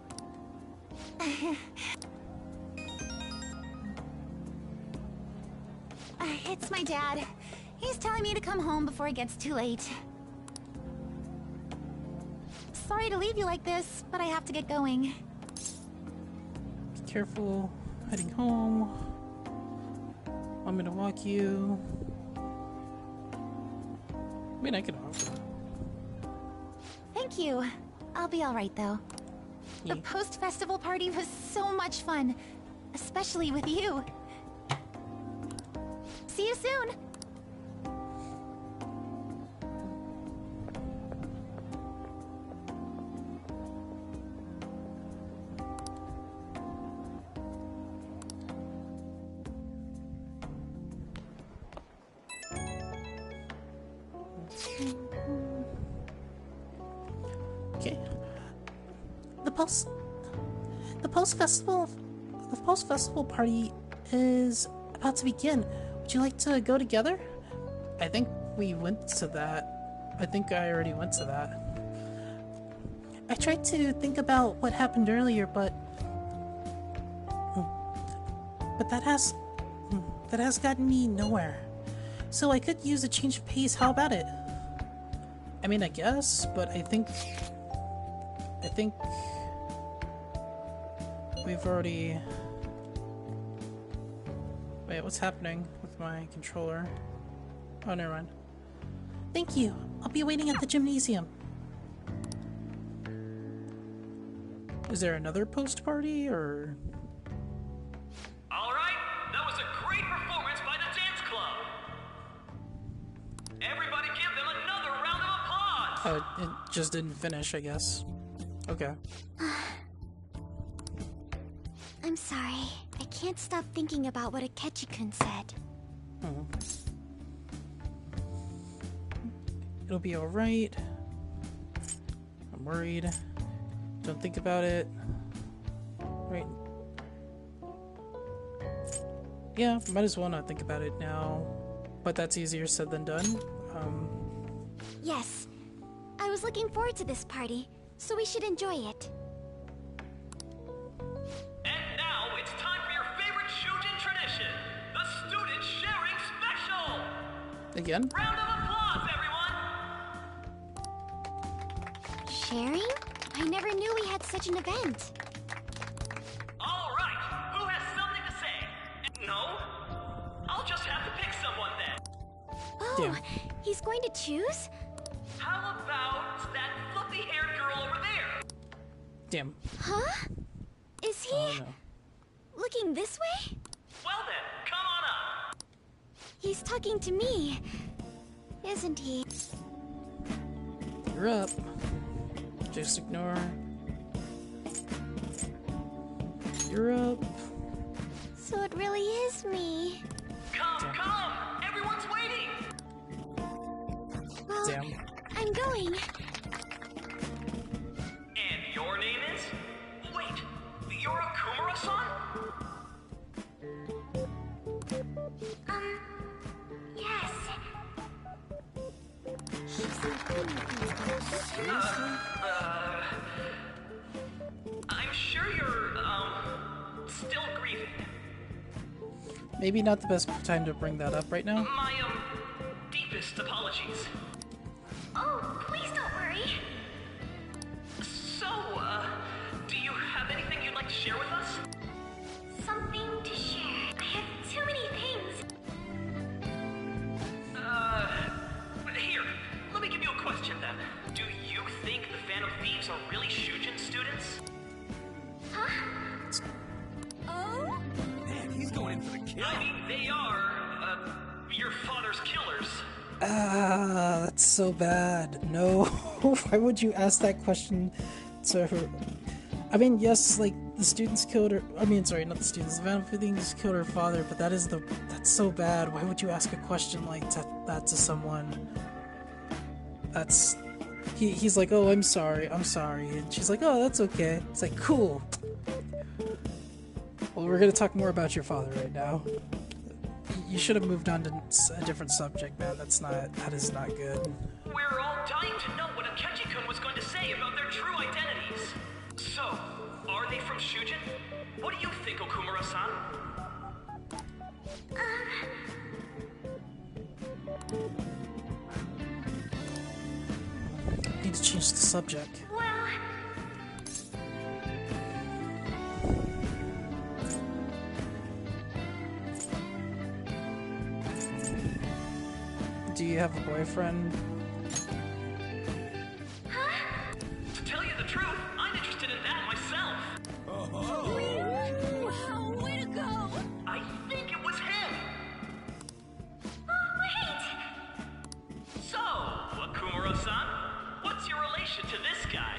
It's my dad. He's telling me to come home before it gets too late. Sorry to leave you like this, but I have to get going. Be careful heading home. Want me to walk you? I mean, I can offer. Thank you. I'll be alright though. The post-festival party was so much fun. Especially with you. See you soon! Okay. The post festival party is about to begin. Would you like to go together? I think we went to that. I think I already went to that. I tried to think about what happened earlier, but that has gotten me nowhere. So I could use a change of pace. How about it? I mean, I guess, but I think we've already... Wait, what's happening with my controller? Oh, never mind. Thank you. I'll be waiting at the gymnasium. Is there another post party, or...? Alright, that was a great performance by the dance club! Everybody give them another round of applause! It just didn't finish, I guess. Okay. I'm sorry. I can't stop thinking about what Akechi-kun said. Oh. It'll be alright. I'm worried. Don't think about it. Right. Yeah, might as well not think about it now. But that's easier said than done. Yes. I was looking forward to this party, so we should enjoy it. And now it's time for your favorite Shujin tradition, the Student Sharing Special! Again? Round of applause, everyone! Sharing? I never knew we had such an event. Alright, who has something to say? No? I'll just have to pick someone then. Oh, Damn. He's going to choose? How about that fluffy-haired girl over there? Damn. Huh? Is he Oh, no. looking this way? Well then, come on up. He's talking to me, isn't he? You're up. Just ignore. You're up. So it really is me. Come! Everyone's waiting! Well, Damn. I'm going. And your name is? Wait, you're a Kumura-san? Yes. I'm sure you're, still grieving. Maybe not the best time to bring that up right now. My, deepest apologies. Oh, please don't worry. So, do you have anything you'd like to share with us? Something to share. I have too many things. Here, let me give you a question then. Do you think the Phantom Thieves are really Shujin students? Huh? Oh? Man, he's going in for the kill. I mean, they are, your father's killers. That's so bad. No. Why would you ask that question to her? I mean, yes, like, the students killed her. I mean, sorry, not the students. The Phantom Thieves killed her father, but that's so bad. Why would you ask a question like that to someone? That's... He's like, oh, I'm sorry. And she's like, oh, that's okay. It's like, cool. Well, we're gonna talk more about your father right now. You should have moved on to a different subject, man. That is not good. We're all dying to know what Akechi-kun was going to say about their true identities. So, are they from Shujin? What do you think, Okumura-san? Need to change the subject. Well, Do you have a boyfriend? To tell you the truth, I'm interested in that myself. Wow, way to go! I think it was him. oh, wait. So, Okumura-san, what's your relation to this guy?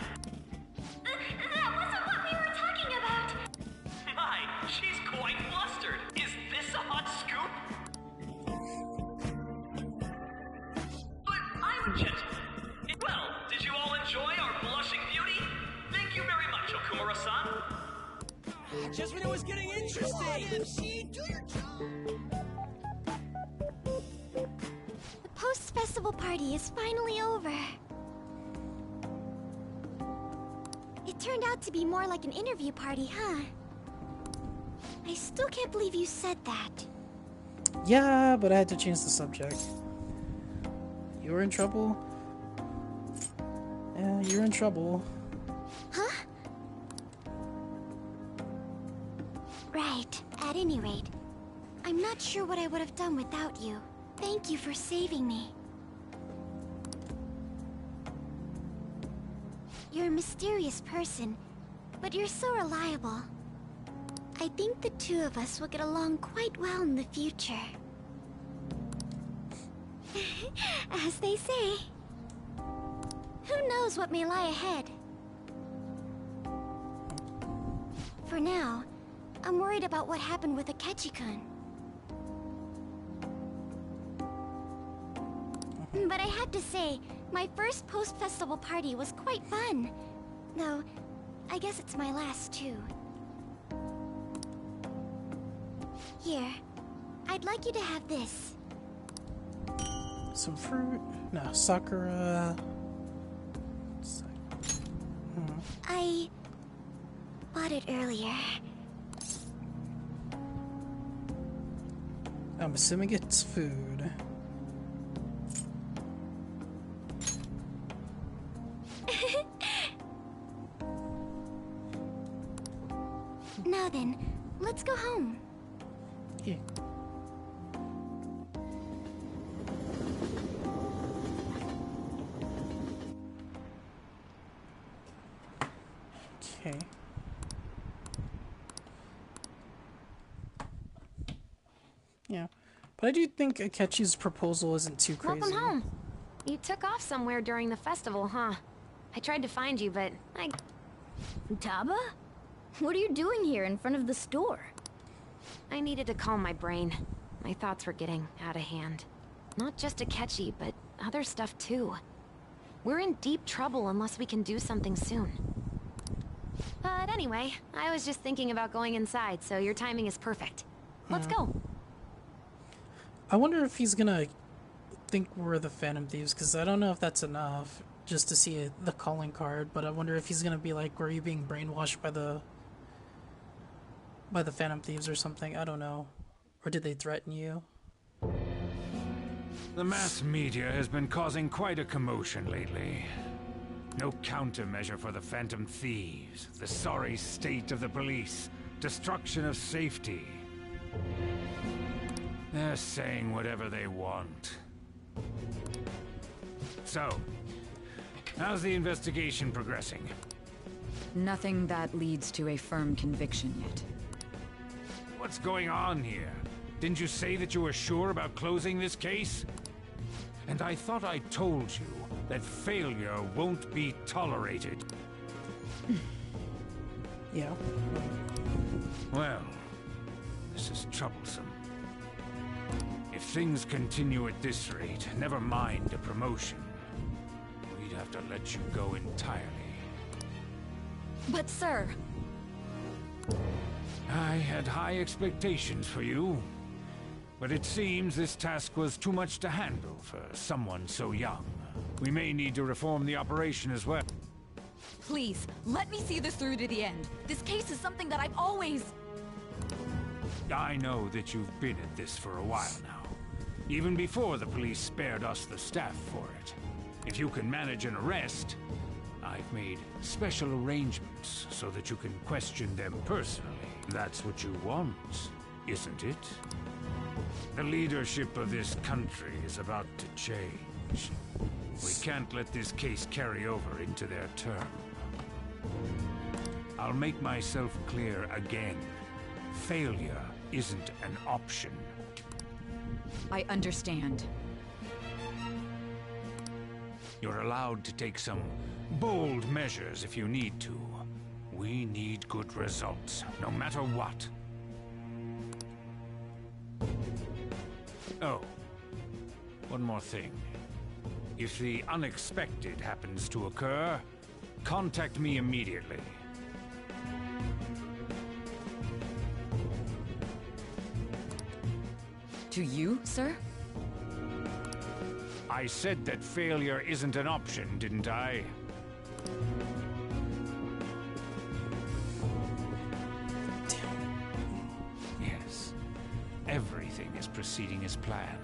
That wasn't what we were talking about. My, she's quite flustered. Is this a hot scoop? But I'm a gentleman. Well, did you all enjoy our blushing beauty? Thank you very much, Okumura-san. Just when it was getting interesting. MC, do your job. The post-festival party is finally over. It turned out to be more like an interview party, huh? I still can't believe you said that. Yeah, but I had to change the subject. You were in trouble? Yeah, you're in trouble. Huh? Right. At any rate, I'm not sure what I would have done without you. Thank you for saving me. You're a mysterious person, but you're so reliable. I think the two of us will get along quite well in the future. As they say. Who knows what may lie ahead? For now, I'm worried about what happened with Akechi-kun. But I have to say, my first post-festival party was quite fun. Though, I guess it's my last too. Here, I'd like you to have this. Some fruit? No, Sakura. I bought it earlier. I'm assuming it's food. Now then, let's go home. Yeah. Okay. Yeah. But I do think Akechi's proposal isn't too crazy. Welcome home. You took off somewhere during the festival, huh? I tried to find you, but Futaba? What are you doing here in front of the store? I needed to calm my brain. My thoughts were getting out of hand. Not just Akechi, but other stuff too. We're in deep trouble unless we can do something soon. But anyway, I was just thinking about going inside, so your timing is perfect. Let's go. I wonder if he's gonna think we're the Phantom Thieves, because I don't know if that's enough just to see the calling card, but I wonder if he's gonna be like, were you being brainwashed by the Phantom Thieves or something? I don't know. Or did they threaten you? The mass media has been causing quite a commotion lately. No countermeasure for the Phantom Thieves, the sorry state of the police, destruction of safety. They're saying whatever they want. So, how's the investigation progressing? Nothing that leads to a firm conviction yet. What's going on here? Didn't you say that you were sure about closing this case? And I thought I told you that failure won't be tolerated. Yeah. Well, this is troublesome. If things continue at this rate, never mind a promotion. We'd have to let you go entirely. But sir... I had high expectations for you. But it seems this task was too much to handle for someone so young. We may need to reform the operation as well. Please, let me see this through to the end. This case is something that I've always... I know that you've been at this for a while now. Even before the police spared us the staff for it. If you can manage an arrest, I've made special arrangements so that you can question them personally. That's what you want, isn't it? The leadership of this country is about to change. We can't let this case carry over into their term. I'll make myself clear again. Failure isn't an option. I understand. You're allowed to take some bold measures if you need to. We need good results, no matter what. Oh, one more thing. If the unexpected happens to occur, contact me immediately. To you, sir? I said that failure isn't an option, didn't I? Yes. Everything is proceeding as planned.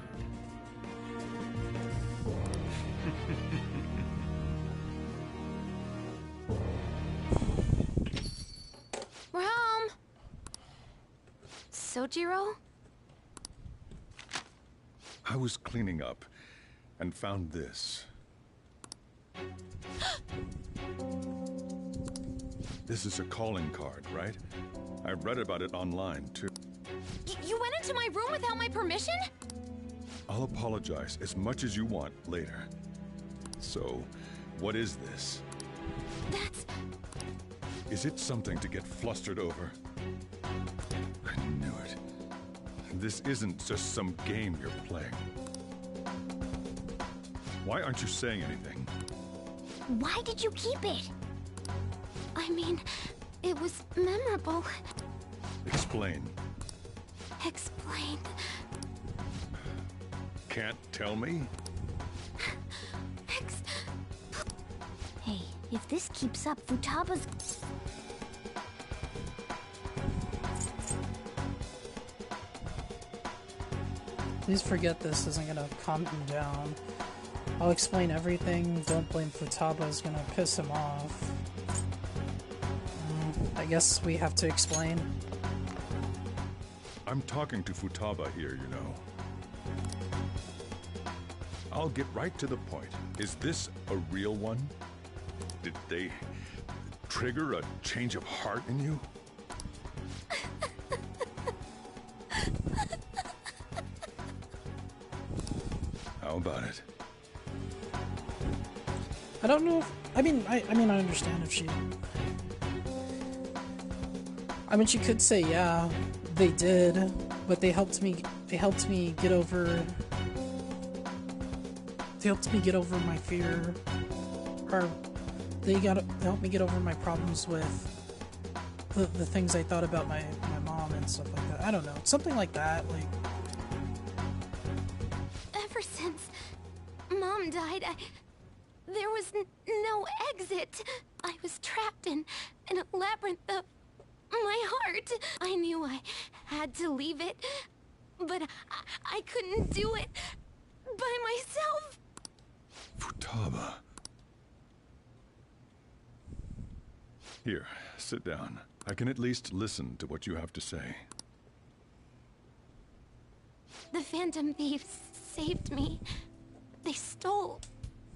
We're home. Sojiro? I was cleaning up and found this. This is a calling card, right? I read about it online, too. You went into my room without my permission? I'll apologize as much as you want later. So, what is this? That's... Is it something to get flustered over? I knew it. This isn't just some game you're playing. Why aren't you saying anything? Why did you keep it? I mean, it was memorable. Explain. Explain. can't tell me? Hey, if this keeps up, Futaba's... Please forget this isn't gonna calm him down. I'll explain everything. Don't blame Futaba is gonna piss him off. I guess we have to explain. I'm talking to Futaba here, you know. I'll get right to the point. Is this a real one? Did they trigger a change of heart in you? How about it? I don't know if, I mean I understand if she, I mean she could say yeah, they did, but they helped me get over my fear, or they helped me get over my problems with the things I thought about my mom and stuff like that. I don't know, something like that. Like, ever since Mom died, there was no exit. I was trapped in a labyrinth of my heart. I knew I had to leave it, but I couldn't do it by myself. Futaba. Here, sit down. I can at least listen to what you have to say. The Phantom Thieves saved me. They stole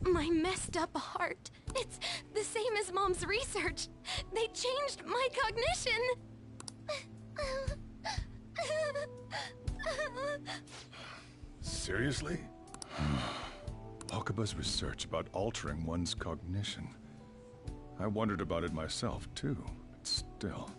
my messed up heart. It's the same as Mom's research. They changed my cognition. Seriously? Wakaba's research about altering one's cognition. I wondered about it myself, too, but still.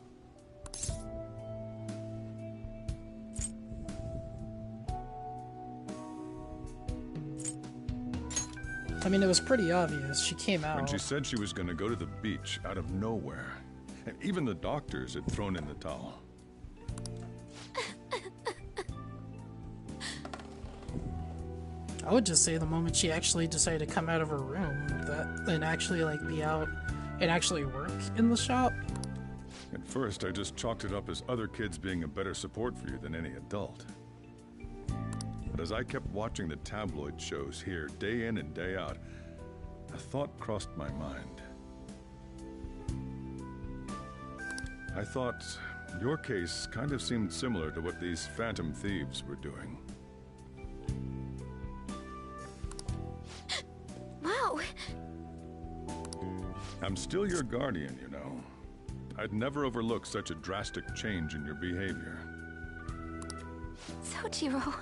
I mean, it was pretty obvious. She came out. When she said she was going to go to the beach out of nowhere, and even the doctors had thrown in the towel. I would just say the moment she actually decided to come out of her room, and actually like be out and actually work in the shop. At first, I just chalked it up as other kids being a better support for you than any adult. But as I kept watching the tabloid shows here, day in and day out, a thought crossed my mind. I thought your case kind of seemed similar to what these Phantom Thieves were doing. Wow. I'm still your guardian, you know. I'd never overlook such a drastic change in your behavior. Sojiro.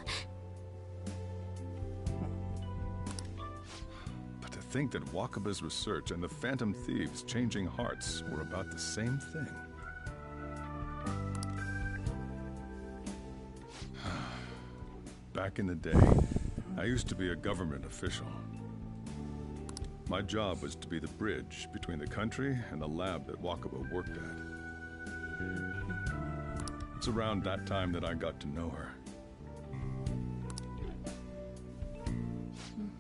But to think that Wakaba's research and the Phantom Thieves changing hearts were about the same thing. Back in the day, I used to be a government official. My job was to be the bridge between the country and the lab that Wakaba worked at. It's around that time that I got to know her.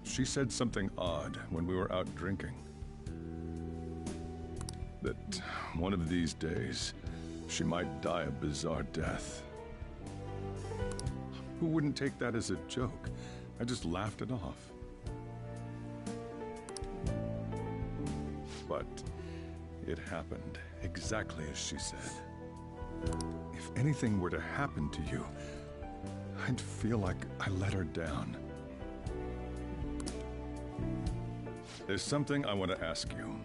She said something odd when we were out drinking. That one of these days, she might die a bizarre death. Who wouldn't take that as a joke? I just laughed it off. But it happened exactly as she said. If anything were to happen to you, I'd feel like I let her down. There's something I want to ask you.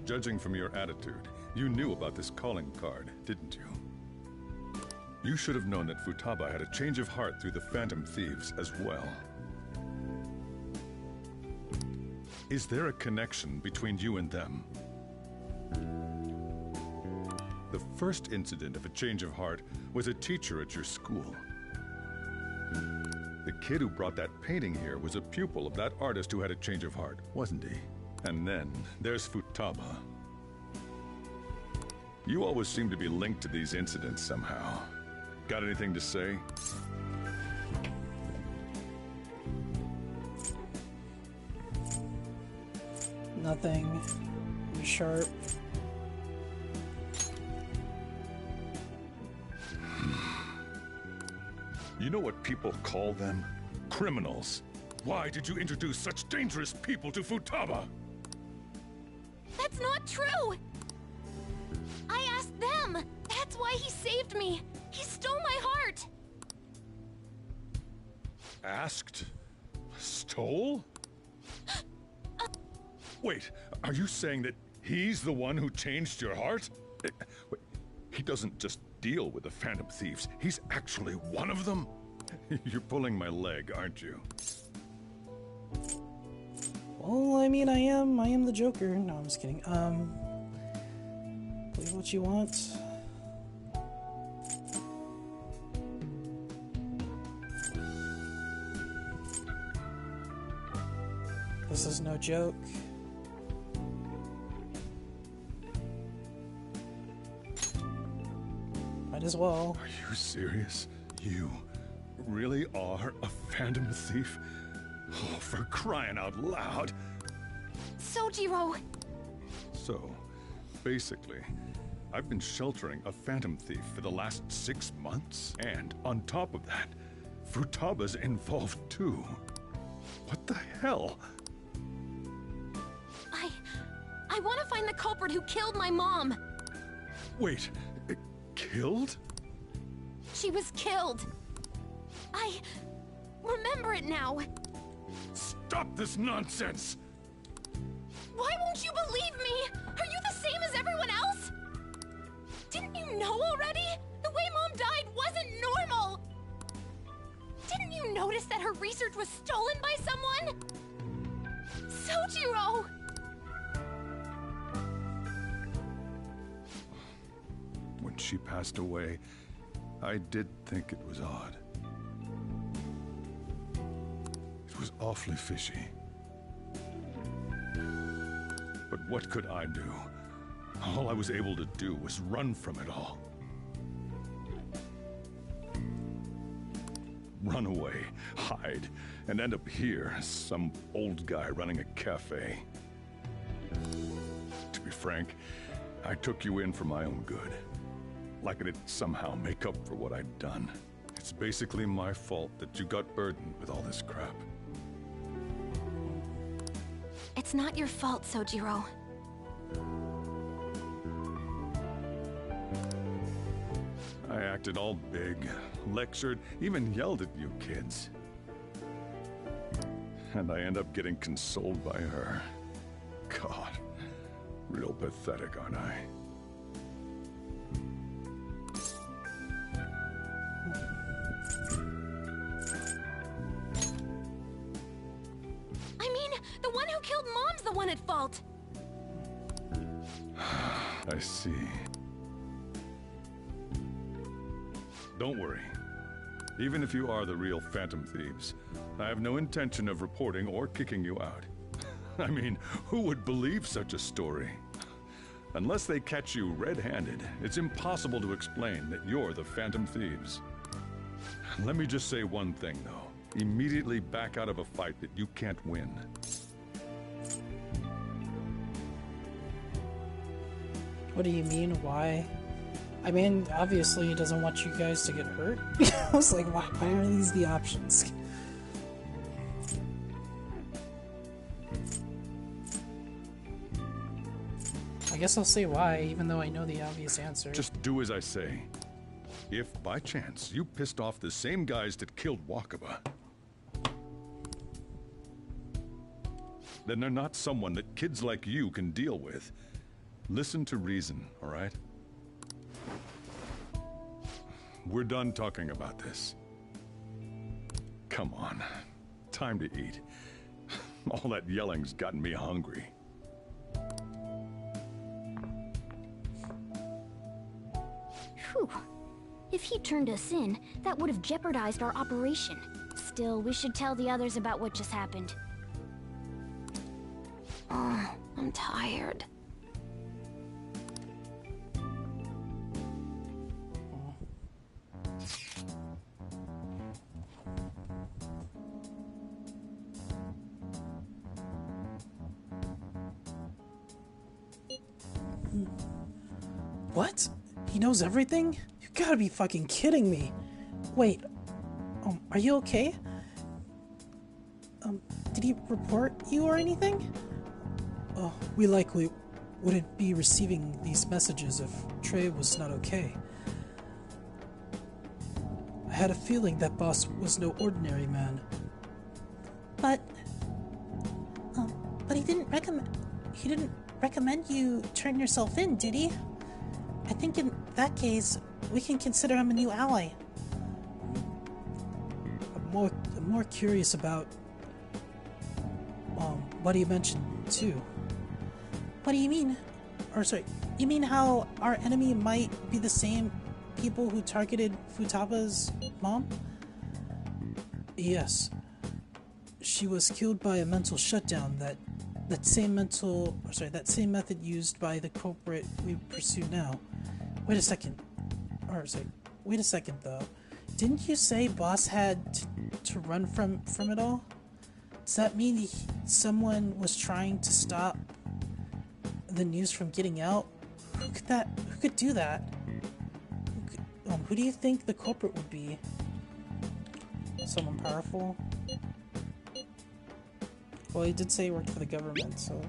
Judging from your attitude, you knew about this calling card, didn't you? You should have known that Futaba had a change of heart through the Phantom Thieves as well. Is there a connection between you and them? The first incident of a change of heart was a teacher at your school. The kid who brought that painting here was a pupil of that artist who had a change of heart, wasn't he? And then there's Futaba. You always seem to be linked to these incidents somehow. Got anything to say? Nothing sharp. You know what people call them? Criminals. Why did you introduce such dangerous people to Futaba? That's not true! I asked them! That's why he saved me! He stole my heart! Asked? Stole? Wait, are you saying that he's the one who changed your heart? Wait, he doesn't just deal with the Phantom Thieves. He's actually one of them? You're pulling my leg, aren't you? Well, I mean, I am the Joker. No, I'm just kidding. Believe what you want. This is no joke. Might as well. Are you serious? You really are a Phantom Thief? Oh, for crying out loud! Sojiro! So, basically, I've been sheltering a Phantom Thief for the last 6 months, and on top of that, Futaba's involved too. What the hell? I want to find the culprit who killed my mom! Wait, killed? She was killed! I remember it now! Stop this nonsense! Why won't you believe me? Are you the same as everyone else? Didn't you know already? The way Mom died wasn't normal! Didn't you notice that her research was stolen by someone? Sojiro! When she passed away, I did think it was odd. It was awfully fishy. But what could I do? All I was able to do was run from it all. Run away, hide, and end up here, some old guy running a cafe. To be frank, I took you in for my own good. Like it'd somehow make up for what I'd done. It's basically my fault that you got burdened with all this crap. It's not your fault, Sojiro. I acted all big, lectured, even yelled at you kids. And I end up getting consoled by her. God, real pathetic, aren't I? I mean, the one who killed Mom's the one at fault! I see. Don't worry. Even if you are the real Phantom Thieves, I have no intention of reporting or kicking you out. I mean, who would believe such a story? Unless they catch you red-handed, it's impossible to explain that you're the Phantom Thieves. Let me just say one thing, though. Immediately back out of a fight that you can't win. What do you mean, why? I mean, obviously he doesn't want you guys to get hurt. I was like, why are these the options? I guess I'll say why, even though I know the obvious answer. Just do as I say. If, by chance, you pissed off the same guys that killed Wakaba, then they're not someone that kids like you can deal with. Listen to reason, all right? We're done talking about this. Come on. Time to eat. All that yelling's gotten me hungry. Phew. If he turned us in, that would have jeopardized our operation. Still, we should tell the others about what just happened. Oh, I'm tired. What? He knows everything? You gotta be fucking kidding me. Wait, are you okay? Did he report you or anything? Oh, we likely wouldn't be receiving these messages if Trey was not okay. I had a feeling that boss was no ordinary man. But he didn't recommend you turn yourself in, did he? I think in that case, we can consider him a new ally. I'm more curious about what he mentioned too. What do you mean? You mean how our enemy might be the same people who targeted Futaba's mom? Yes. She was killed by a mental shutdown that same method used by the culprit we pursue now. Wait a second though. Didn't you say boss had to run from it all? Does that mean someone was trying to stop the news from getting out? Who could do that? Who do you think the culprit would be? Someone powerful? Well, he did say he worked for the government, so...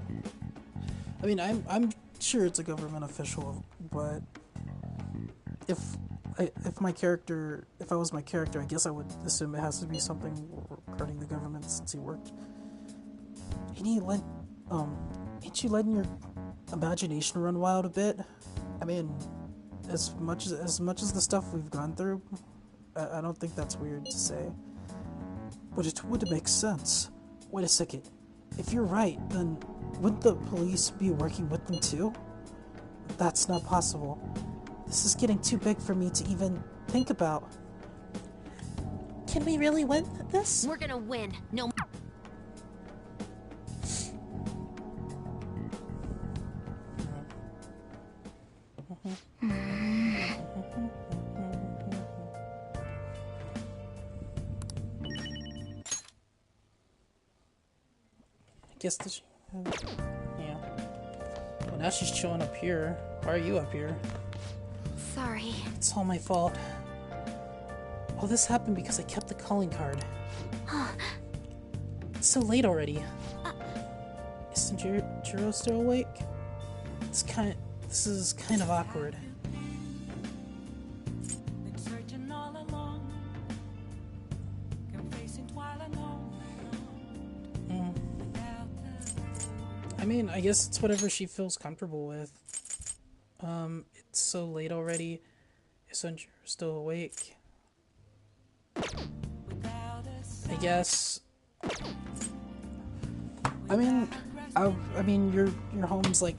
I mean, I'm sure it's a government official, but... If I was my character, I guess I would assume it has to be something regarding the government since he worked. Ain't you letting your imagination run wild a bit? I mean, as much as the stuff we've gone through, I don't think that's weird to say. But it would make sense. Wait a second. If you're right, then wouldn't the police be working with them too? That's not possible. This is getting too big for me to even think about. Can we really win this? We're gonna win. No. I guess this. Yeah. Well, now she's chilling up here. Why are you up here? Sorry. It's all my fault. All this happened because I kept the calling card. It's so late already. Isn't Jiro still awake? This is kind of awkward. I mean, I guess it's whatever she feels comfortable with. It's so late already. Isn't Jiro still awake? I guess. I mean, your home's like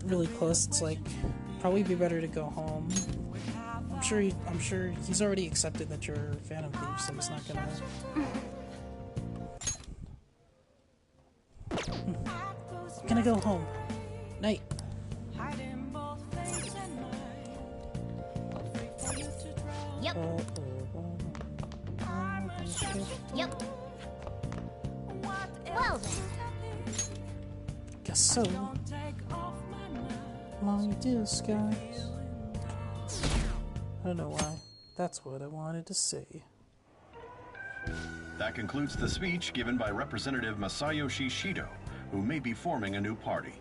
really close. It's like probably be better to go home. I'm sure he's already accepted that you're a Phantom Thief, so he's not gonna. I'm gonna go home. Night. Yep. Yep. Well then. Guess so. Long disguise. I don't know why. That's what I wanted to say. That concludes the speech given by Representative Masayoshi Shido, who may be forming a new party.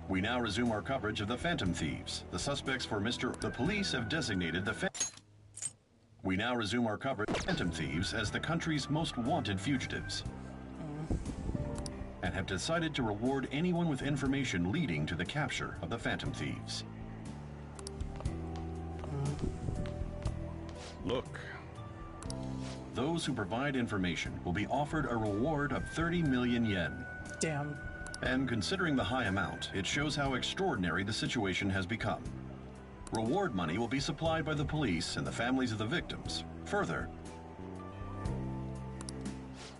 We now resume our coverage of the Phantom Thieves. The suspects for The police have designated the We now resume our coverage of Phantom Thieves as the country's most wanted fugitives. And have decided to reward anyone with information leading to the capture of the Phantom Thieves. Look. Those who provide information will be offered a reward of 30 million yen. Damn. And considering the high amount, it shows how extraordinary the situation has become. Reward money will be supplied by the police and the families of the victims. Further,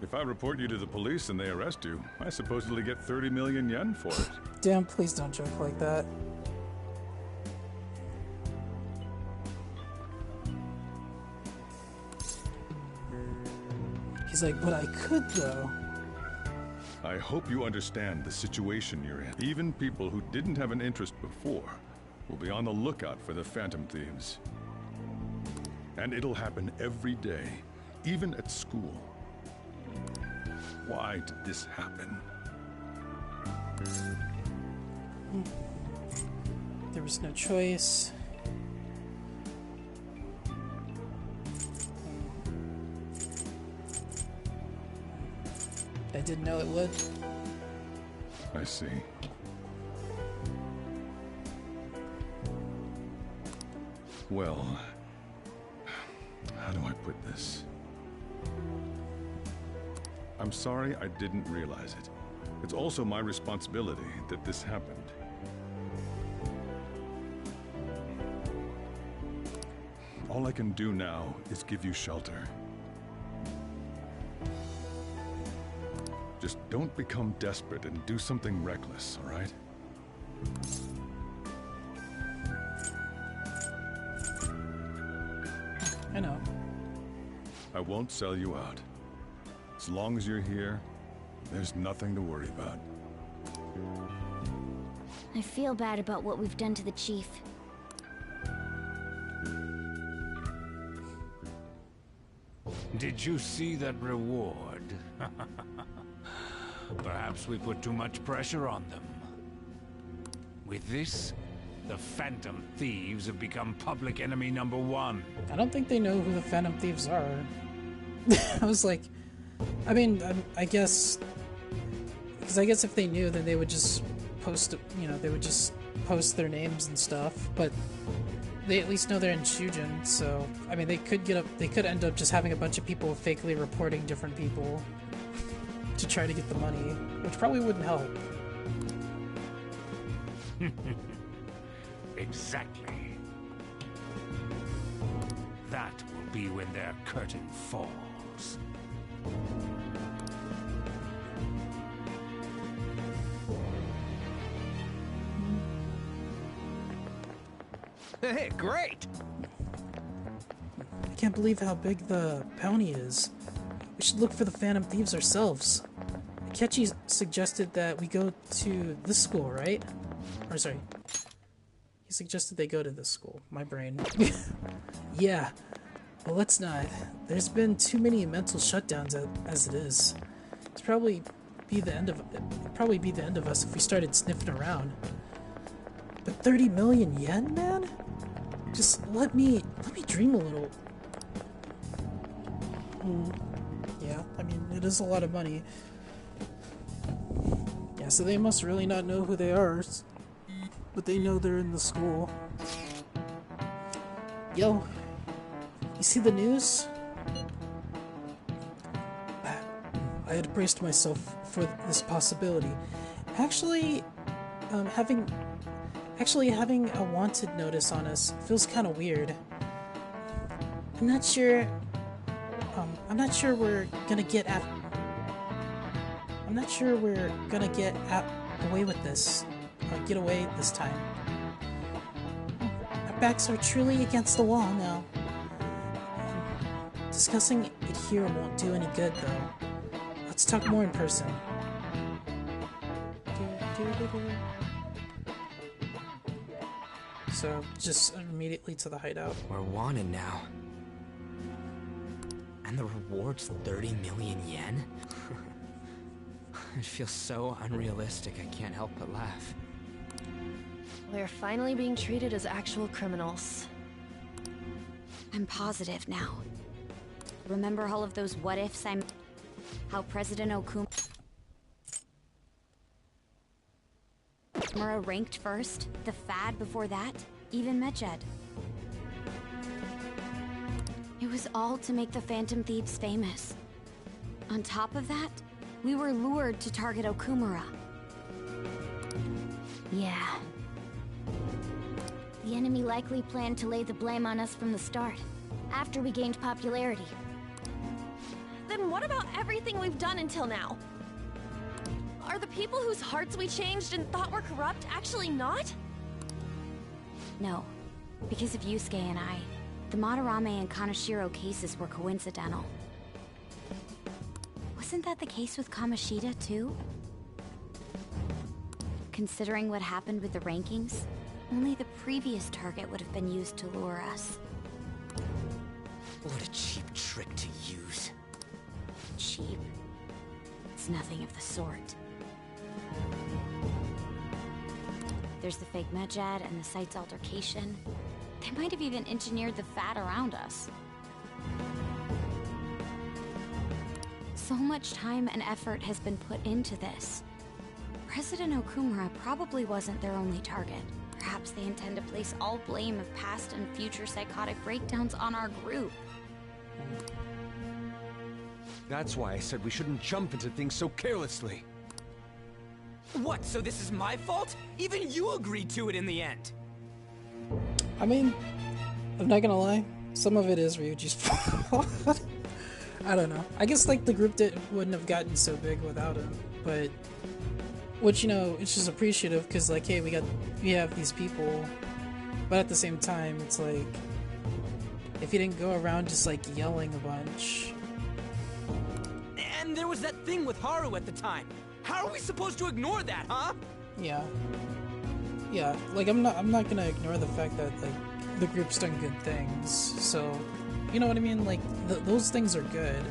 if I report you to the police and they arrest you, I supposedly get 30 million yen for it. Damn, please don't joke like that. He's like, but I could though. I hope you understand the situation you're in. Even people who didn't have an interest before will be on the lookout for the Phantom Thieves. And it'll happen every day, even at school. Why did this happen? There was no choice. I didn't know it would. I see. Well, how do I put this? I'm sorry I didn't realize it. It's also my responsibility that this happened. All I can do now is give you shelter. Just don't become desperate and do something reckless, all right? I know. I won't sell you out. As long as you're here, there's nothing to worry about. I feel bad about what we've done to the chief. Did you see that reward? Perhaps we put too much pressure on them. With this, the Phantom Thieves have become public enemy #1. I don't think they know who the Phantom Thieves are. I was like, I mean, I guess, because I guess if they knew, then they would just post, you know, they would just post their names and stuff. But they at least know they're in Shujin, so I mean, they could end up just having a bunch of people fakely reporting different people to try to get the money, which probably wouldn't help. Exactly. That will be when their curtain falls. Hey, great! I can't believe how big the bounty is. We should look for the Phantom Thieves ourselves. Akechi suggested that we go to this school, right? Or sorry. He suggested they go to this school. My brain. Yeah. But let's not. There's been too many mental shutdowns as it is. It'd probably be the end of us if we started sniffing around. But 30 million yen, man? Just let me dream a little. Yeah, I mean, it is a lot of money. Yeah, so they must really not know who they are, but they know they're in the school. Yo, you see the news? I had braced myself for this possibility. Actually, having a wanted notice on us feels kind of weird. I'm not sure we're gonna get away with this. Get away this time. Our backs are truly against the wall now. Discussing it here won't do any good, though. Let's talk more in person. So, just immediately to the hideout. We're wanted now. And the reward's 30 million yen? It feels so unrealistic, I can't help but laugh. We're finally being treated as actual criminals. I'm positive now. Remember all of those what-ifs how President Okumura ranked first, the Fad before that, even Medjed. It was all to make the Phantom Thieves famous. On top of that, we were lured to target Okumura. Yeah. The enemy likely planned to lay the blame on us from the start, after we gained popularity. Then what about everything we've done until now? Are the people whose hearts we changed and thought were corrupt actually not? No, because of Yusuke and I, the Madarame and Kaneshiro cases were coincidental. Wasn't that the case with Kamoshida, too? Considering what happened with the rankings, only the previous target would have been used to lure us. What a cheap trick to use. Cheap? It's nothing of the sort. There's the fake Medj ad and the site's altercation. They might have even engineered the fat around us. So much time and effort has been put into this. President Okumura probably wasn't their only target. Perhaps they intend to place all blame of past and future psychotic breakdowns on our group. That's why I said we shouldn't jump into things so carelessly. What, so this is my fault? Even you agreed to it in the end. I mean, I'm not gonna lie, some of it is Ryuji's fault. I don't know. I guess like the group wouldn't have gotten so big without him, but which, you know, it's just appreciative because like, hey, we have these people, but at the same time, it's like if he didn't go around just like yelling a bunch. And there was that thing with Haru at the time. How are we supposed to ignore that, huh? Yeah. Yeah, like I'm not gonna ignore the fact that like the group's done good things. So, you know what I mean? Like those things are good.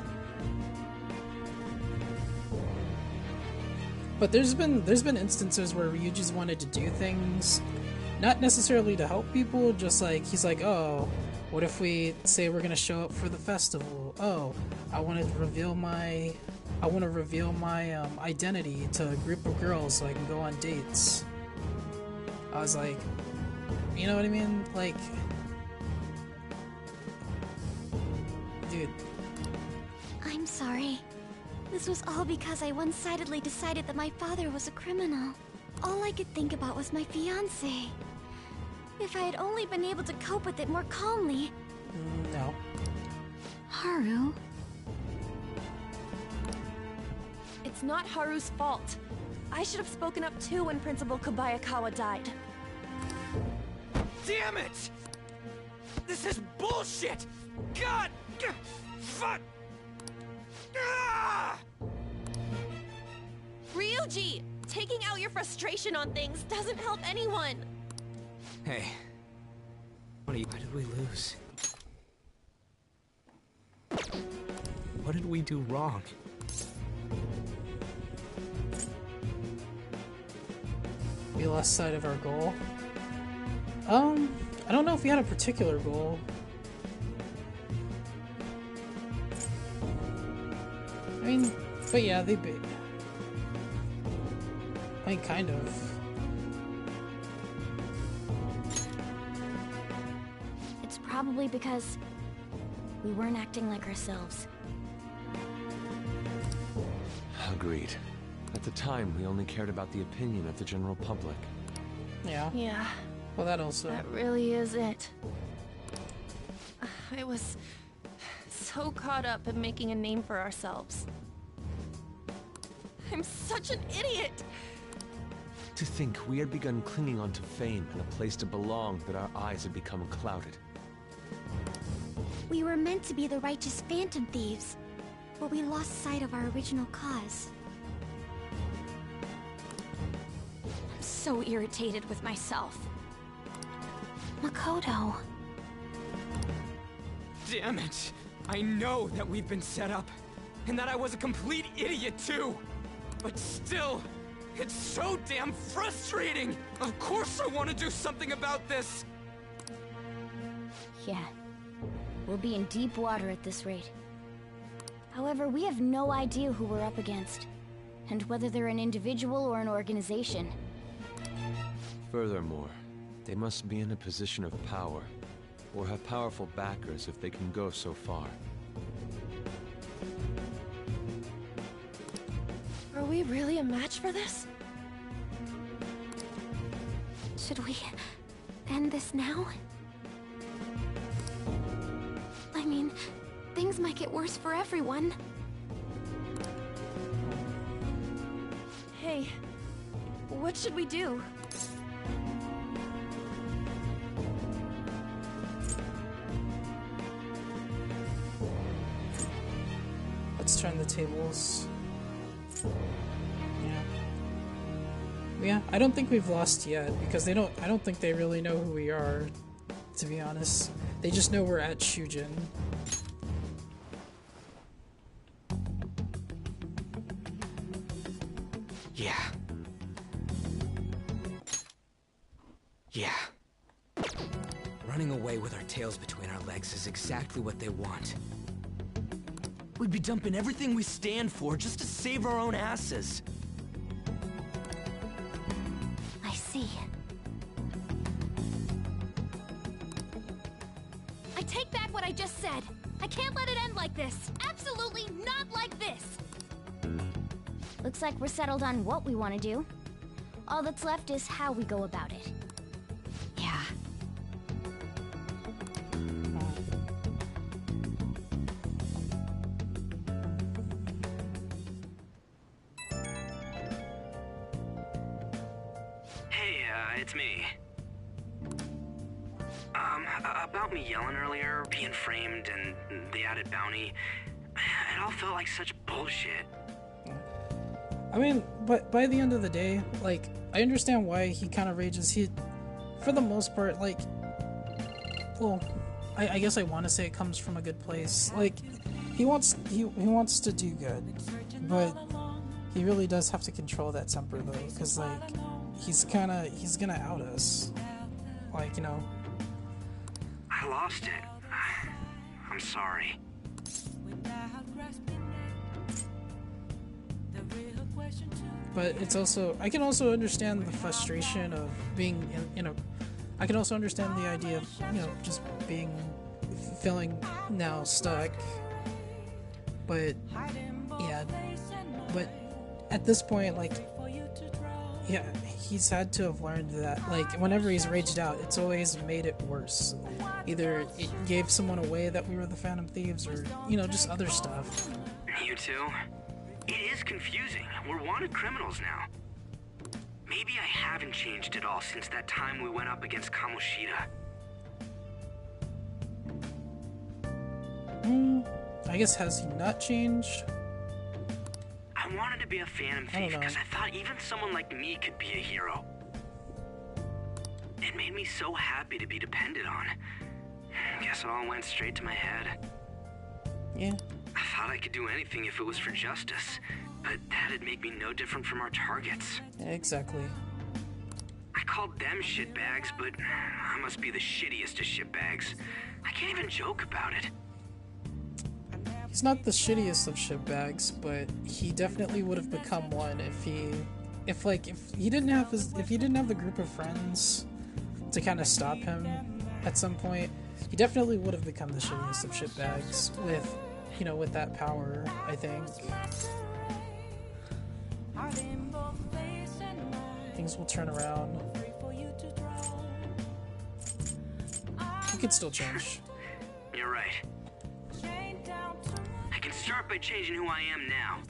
But there's been instances where Ryuji's wanted to do things, not necessarily to help people, just like he's like, oh, what if we say we're gonna show up for the festival? Oh, I want to reveal my identity to a group of girls so I can go on dates. I was like, you know what I mean? Like, dude. I'm sorry. This was all because I one-sidedly decided that my father was a criminal. All I could think about was my fiancé. If I had only been able to cope with it more calmly. No. Haru? It's not Haru's fault. I should have spoken up too when Principal Kobayakawa died. Damn it! This is bullshit! God! Fuck! Ah! Ryuji! Taking out your frustration on things doesn't help anyone! Hey. Why did we lose? What did we do wrong? We lost sight of our goal. I don't know if we had a particular goal. I mean, but yeah, I mean, kind of. It's probably because we weren't acting like ourselves. Agreed. At the time, we only cared about the opinion of the general public. Yeah. Yeah. Well, that also. That really is it. I was so caught up in making a name for ourselves. I'm such an idiot! To think we had begun clinging onto fame and a place to belong, that our eyes had become clouded. We were meant to be the righteous Phantom Thieves, but we lost sight of our original cause. I'm so irritated with myself. Makoto. Damn it! I know that we've been set up, and that I was a complete idiot too! But still, it's so damn frustrating! Of course I want to do something about this! Yeah. We'll be in deep water at this rate. However, we have no idea who we're up against, and whether they're an individual or an organization. Furthermore, they must be in a position of power, or have powerful backers if they can go so far. Are we really a match for this? Should we end this now? I mean, things might get worse for everyone. Hey, what should we do? Let's turn the tables. Yeah. Yeah, I don't think we've lost yet, because I don't think they really know who we are, to be honest. They just know we're at Shujin. Yeah. Yeah. Running away with our tails between our legs is exactly what they want. We'd be dumping everything we stand for just to save our own asses. I see. I take back what I just said. I can't let it end like this. Absolutely not like this. Looks like we're settled on what we want to do. All that's left is how we go about it. Yeah. Hey, it's me. About me yelling earlier, being framed, and the added bounty, it all felt like such bullshit. I mean, but by the end of the day, like, I understand why he kind of rages. He, for the most part, like, well, I guess I want to say it comes from a good place. Like, he wants to do good, but he really does have to control that temper though, because like, he's gonna out us. Like, you know. I lost it. I'm sorry. But it's also, I can also understand the frustration of being I can also understand the idea of, just feeling now stuck. But, yeah, but at this point, like, yeah, he's had to have learned that, like, whenever he's raged out, it's always made it worse. Either it gave someone away that we were the Phantom Thieves, or, just other stuff. You too? It is confusing. We're wanted criminals now. Maybe I haven't changed at all since that time we went up against Kamoshida. I guess, has he not changed? I wanted to be a Phantom Thief because I thought even someone like me could be a hero. It made me so happy to be depended on. Guess it all went straight to my head. Yeah. I thought I could do anything if it was for justice, but that'd make me no different from our targets. Yeah, exactly. I called them shitbags, but I must be the shittiest of shitbags. I can't even joke about it. He's not the shittiest of shitbags, but he definitely would have become one if he didn't have the group of friends to kind of stop him at some point. He definitely would have become the shittiest of shitbags with that power, I think. Things will turn around. He could still change. You're right. I can start by changing who I am now.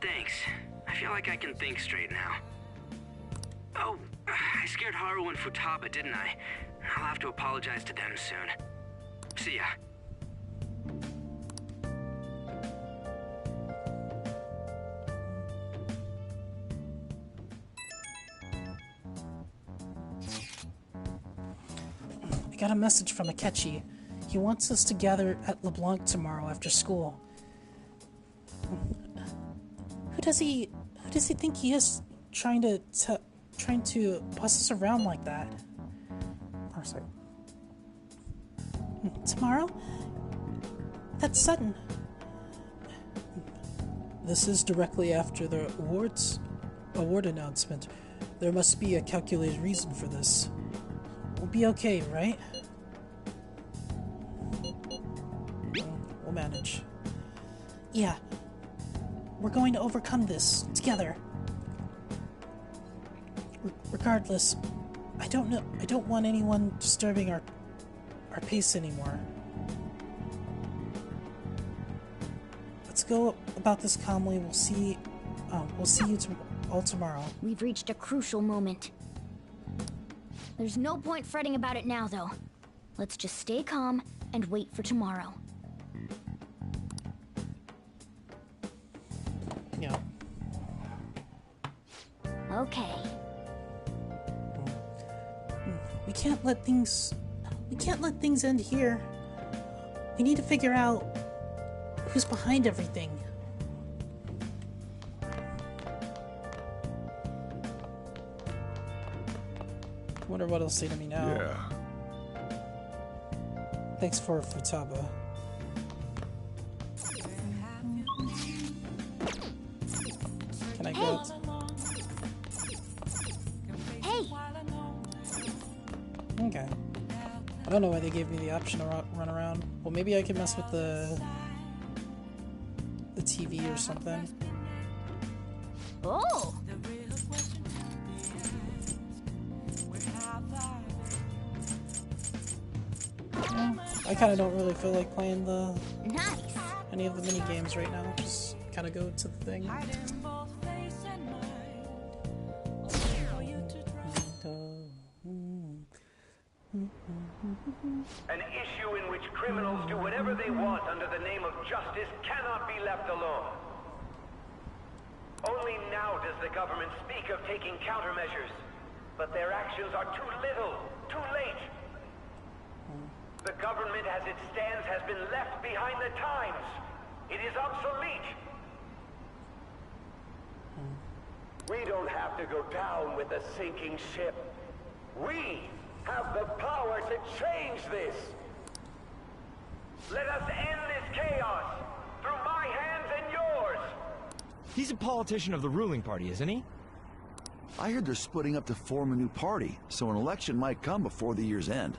Thanks. I feel like I can think straight now. Oh, I scared Haru and Futaba, didn't I? I'll have to apologize to them soon. See ya. I got a message from Akechi. He wants us to gather at LeBlanc tomorrow after school. Who does he think he is, trying to boss us around like that? Oh, sorry. Tomorrow? That's sudden. This is directly after the award announcement. There must be a calculated reason for this. We'll be okay, right? We'll manage. Yeah. We're going to overcome this together. Regardless, I don't want anyone disturbing our pace anymore. Let's go about this calmly. We'll see you all tomorrow. We've reached a crucial moment. There's no point fretting about it now, though. Let's just stay calm and wait for tomorrow. Yeah. Okay. We can't let things end here. We need to figure out who's behind everything. Wonder what he'll say to me now. Yeah. Thanks for Futaba. Can I go? Hey! Okay. I don't know why they gave me the option to run around. Well, maybe I can mess with the TV or something. Oh! I kind of don't really feel like playing Nice. any of the mini games right now. Just kind of go to the thing. An issue in which criminals do whatever they want under the name of justice cannot be left alone. Only now does the government speak of taking countermeasures, but their actions are too little, too late. The government as it stands has been left behind the times. It is obsolete. We don't have to go down with a sinking ship. We have the power to change this. Let us end this chaos through my hands and yours. He's a politician of the ruling party, isn't he? I heard they're splitting up to form a new party, so an election might come before the year's end.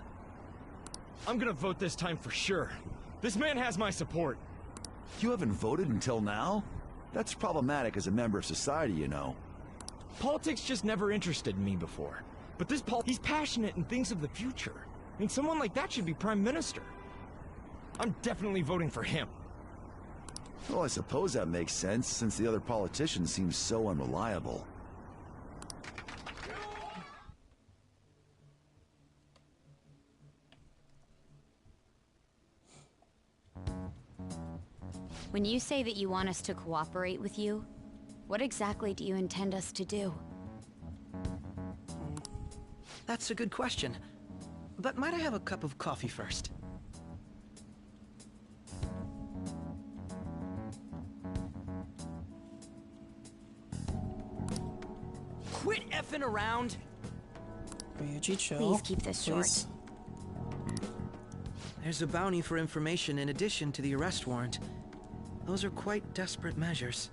I'm gonna vote this time for sure. This man has my support. You haven't voted until now? That's problematic as a member of society, you know. Politics just never interested me before. But this he's passionate and thinks of the future. I mean, someone like that should be prime minister. I'm definitely voting for him. Well, I suppose that makes sense, since the other politician seems so unreliable. When you say that you want us to cooperate with you, what exactly do you intend us to do? That's a good question. But might I have a cup of coffee first? Quit effing around! Ryuji, chill. Please keep this short. There's a bounty for information in addition to the arrest warrant. Those are quite desperate measures.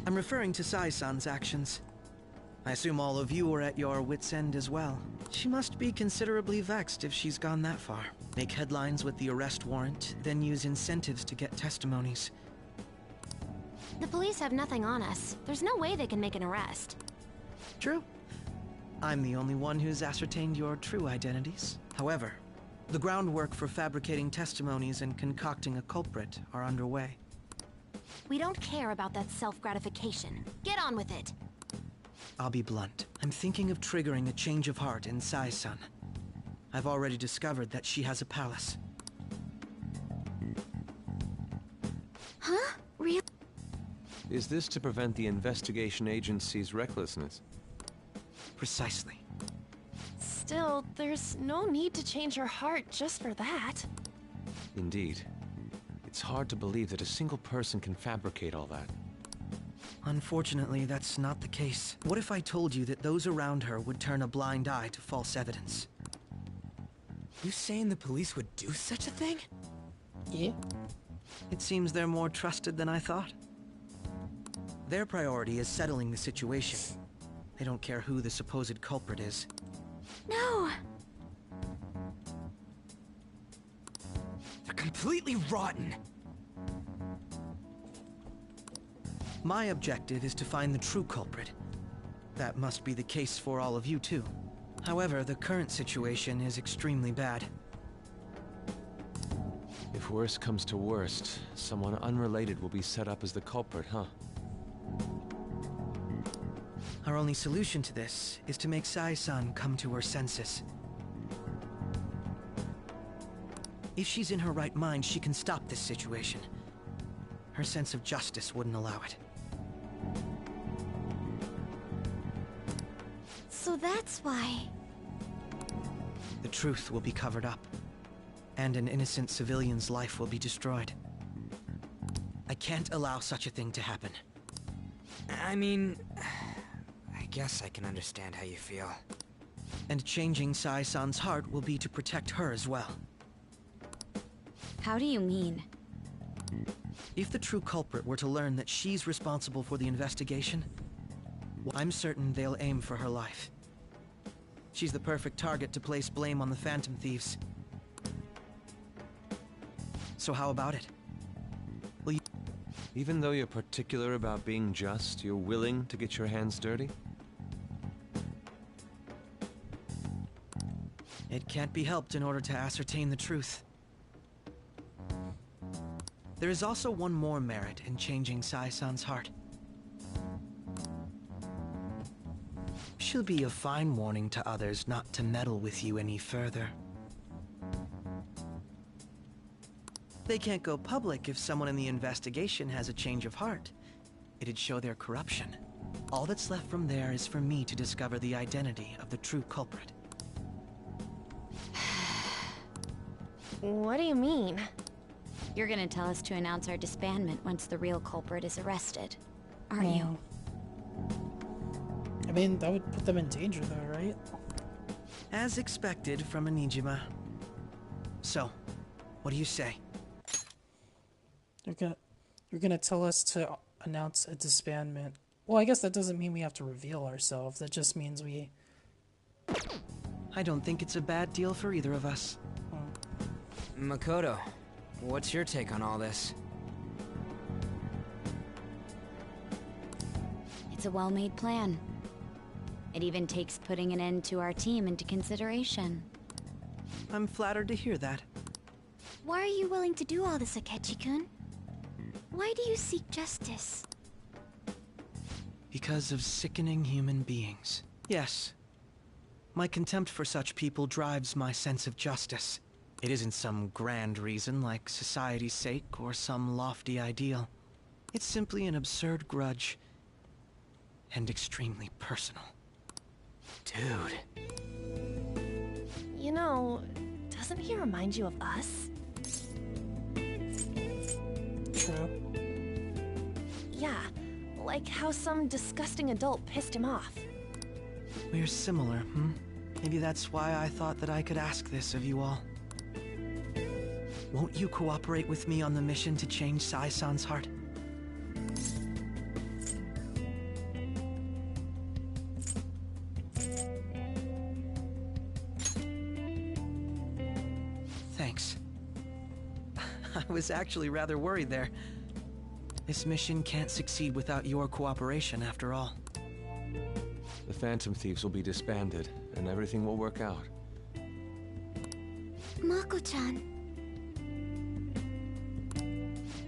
I'm referring to Sai-san's actions. I assume all of you are at your wits' end as well. She must be considerably vexed if she's gone that far. Make headlines with the arrest warrant, then use incentives to get testimonies. The police have nothing on us. There's no way they can make an arrest. True. I'm the only one who's ascertained your true identities. However, the groundwork for fabricating testimonies and concocting a culprit are underway. We don't care about that self-gratification. Get on with it. I'll be blunt. I'm thinking of triggering a change of heart in Sai-san. I've already discovered that she has a palace. Huh? Really? Is this to prevent the investigation agency's recklessness? Precisely. Still, there's no need to change her heart just for that. Indeed. It's hard to believe that a single person can fabricate all that. Unfortunately, that's not the case. What if I told you that those around her would turn a blind eye to false evidence? You saying the police would do such a thing? Yeah. It seems they're more trusted than I thought. Their priority is settling the situation. They don't care who the supposed culprit is. No! They're completely rotten! My objective is to find the true culprit. That must be the case for all of you too. However, the current situation is extremely bad. If worst comes to worst, someone unrelated will be set up as the culprit, huh? Our only solution to this is to make Sai-san come to her senses. If she's in her right mind, she can stop this situation. Her sense of justice wouldn't allow it. So that's why. The truth will be covered up, and an innocent civilian's life will be destroyed. I can't allow such a thing to happen. I mean, I guess I can understand how you feel. And changing Sai-san's heart will be to protect her as well. How do you mean? If the true culprit were to learn that she's responsible for the investigation, I'm certain they'll aim for her life. She's the perfect target to place blame on the Phantom Thieves. So how about it? Will you... Even though you're particular about being just, you're willing to get your hands dirty? It can't be helped in order to ascertain the truth. There is also one more merit in changing Sai-san's heart. She'll be a fine warning to others not to meddle with you any further. They can't go public if someone in the investigation has a change of heart. It'd show their corruption. All that's left from there is for me to discover the identity of the true culprit. What do you mean? You're gonna tell us to announce our disbandment once the real culprit is arrested, aren't you? I mean, that would put them in danger though, right? As expected from Anijima. So, what do you say? You're gonna tell us to announce a disbandment. Well, I guess that doesn't mean we have to reveal ourselves. That just means we... I don't think it's a bad deal for either of us. Makoto, what's your take on all this? It's a well-made plan. It even takes putting an end to our team into consideration. I'm flattered to hear that. Why are you willing to do all this, Akechi-kun? Why do you seek justice? Because of sickening human beings. Yes. My contempt for such people drives my sense of justice. It isn't some grand reason like society's sake or some lofty ideal. It's simply an absurd grudge. And extremely personal. Dude. You know, doesn't he remind you of us? True. Yeah, like how some disgusting adult pissed him off. We're similar, hmm? Maybe that's why I thought that I could ask this of you all. Won't you cooperate with me on the mission to change Sai-san's heart? Thanks. I was actually rather worried there. This mission can't succeed without your cooperation, after all. The Phantom Thieves will be disbanded, and everything will work out. Mako-chan.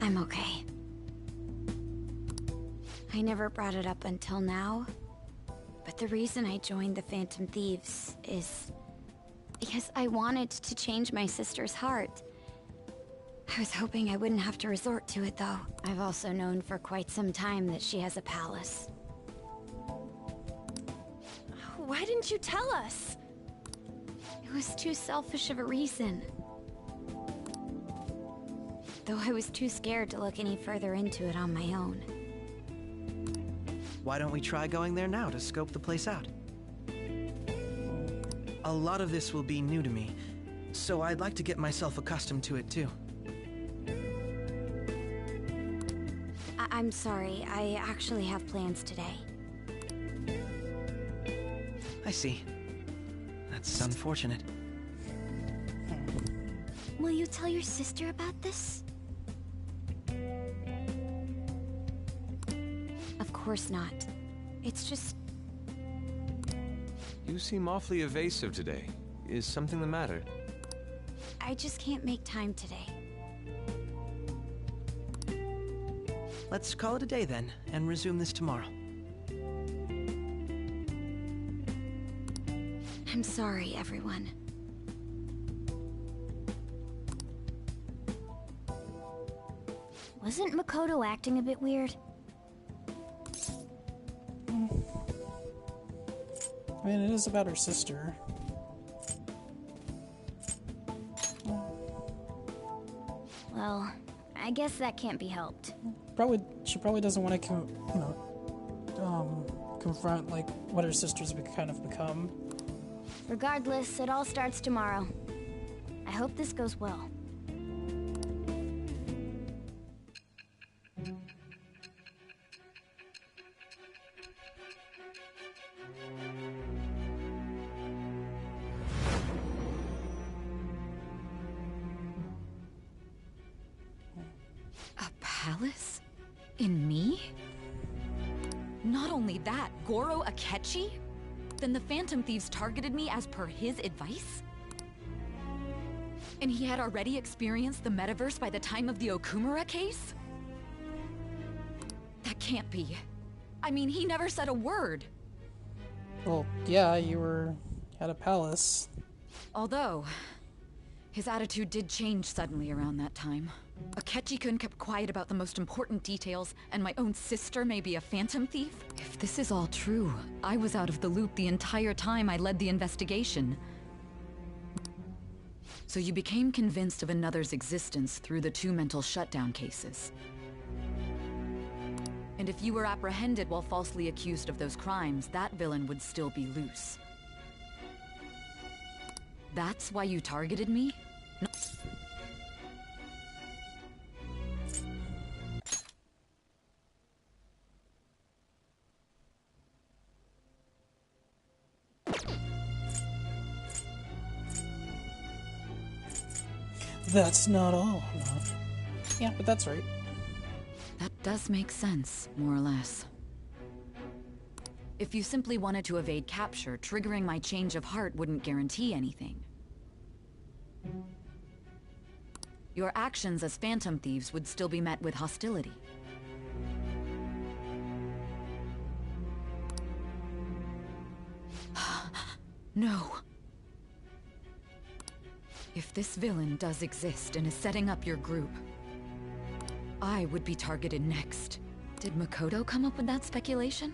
I'm okay. I never brought it up until now, but the reason I joined the Phantom Thieves is because I wanted to change my sister's heart. I was hoping I wouldn't have to resort to it, though. I've also known for quite some time that she has a palace. Why didn't you tell us? It was too selfish of a reason. Though I was too scared to look any further into it on my own. Why don't we try going there now to scope the place out? A lot of this will be new to me, so I'd like to get myself accustomed to it too. I'm sorry, I actually have plans today. I see. That's unfortunate. Will you tell your sister about this? Of course not. It's just... You seem awfully evasive today. Is something the matter? I just can't make time today. Let's call it a day then, and resume this tomorrow. I'm sorry, everyone. Wasn't Makoto acting a bit weird? mean, it is about her sister. Well, I guess that can't be helped. She probably doesn't want to, confront like what her sister's kind of become. Regardless, it all starts tomorrow. I hope this goes well. A palace? In me? Not only that, Goro Akechi? Then the Phantom Thieves targeted me as per his advice? And he had already experienced the metaverse by the time of the Okumura case? That can't be. I mean, he never said a word. Well, yeah, you were at a palace. Although, his attitude did change suddenly around that time. Akechi-kun kept quiet about the most important details, and my own sister may be a phantom thief? If this is all true, I was out of the loop the entire time I led the investigation. So you became convinced of another's existence through the 2 mental shutdown cases. And if you were apprehended while falsely accused of those crimes, that villain would still be loose. That's why you targeted me? No. That's not all. No. Yeah, but that's right. That does make sense, more or less. If you simply wanted to evade capture, triggering my change of heart wouldn't guarantee anything. Your actions as phantom thieves would still be met with hostility. No. If this villain does exist and is setting up your group, I would be targeted next. Did Makoto come up with that speculation?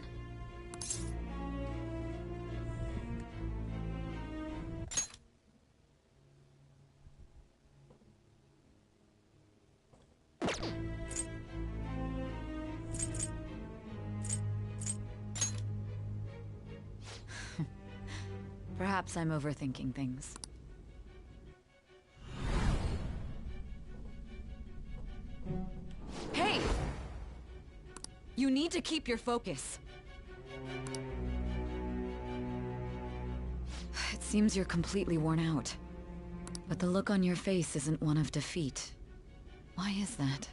Perhaps I'm overthinking things. Hey! You need to keep your focus. It seems you're completely worn out. But the look on your face isn't one of defeat. Why is that?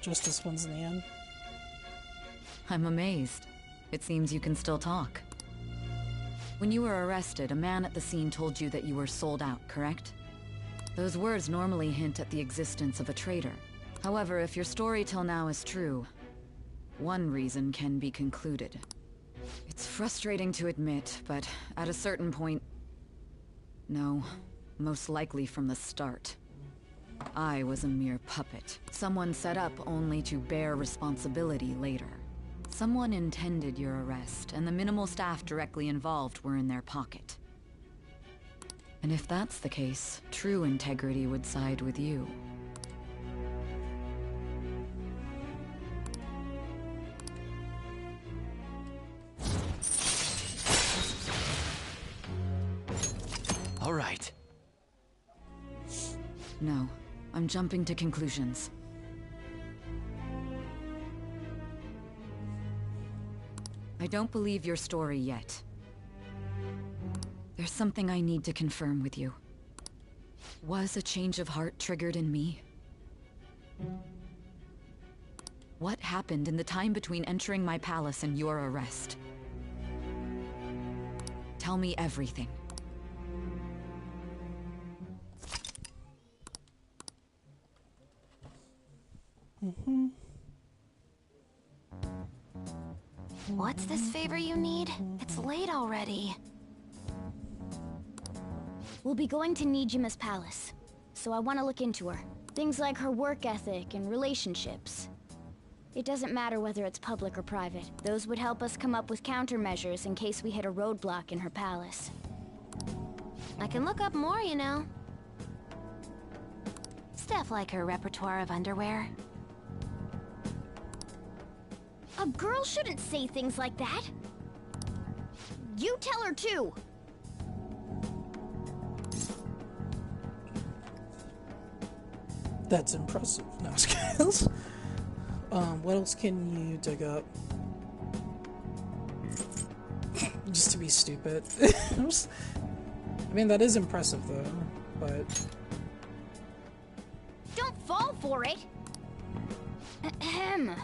Justice wins in the end. I'm amazed. It seems you can still talk. When you were arrested, a man at the scene told you that you were sold out, correct? Those words normally hint at the existence of a traitor. However, if your story till now is true, one reason can be concluded. It's frustrating to admit, but at a certain point... No, most likely from the start. I was a mere puppet. Someone set up only to bear responsibility later. Someone intended your arrest, and the minimal staff directly involved were in their pocket. And if that's the case, true integrity would side with you. All right. No, I'm jumping to conclusions. I don't believe your story yet. There's something I need to confirm with you. Was a change of heart triggered in me? What happened in the time between entering my palace and your arrest? Tell me everything. What's this favor you need? It's late already. We'll be going to Nijima's palace. so I want to look into her. Things like her work ethic and relationships. It doesn't matter whether it's public or private. Those would help us come up with countermeasures in case we hit a roadblock in her palace. I can look up more, you know. Stuff like her repertoire of underwear. A girl shouldn't say things like that. You tell her too. That's impressive. No, skills. What else can you dig up? Just to be stupid. I mean, that is impressive though, but... Don't fall for it! Ahem.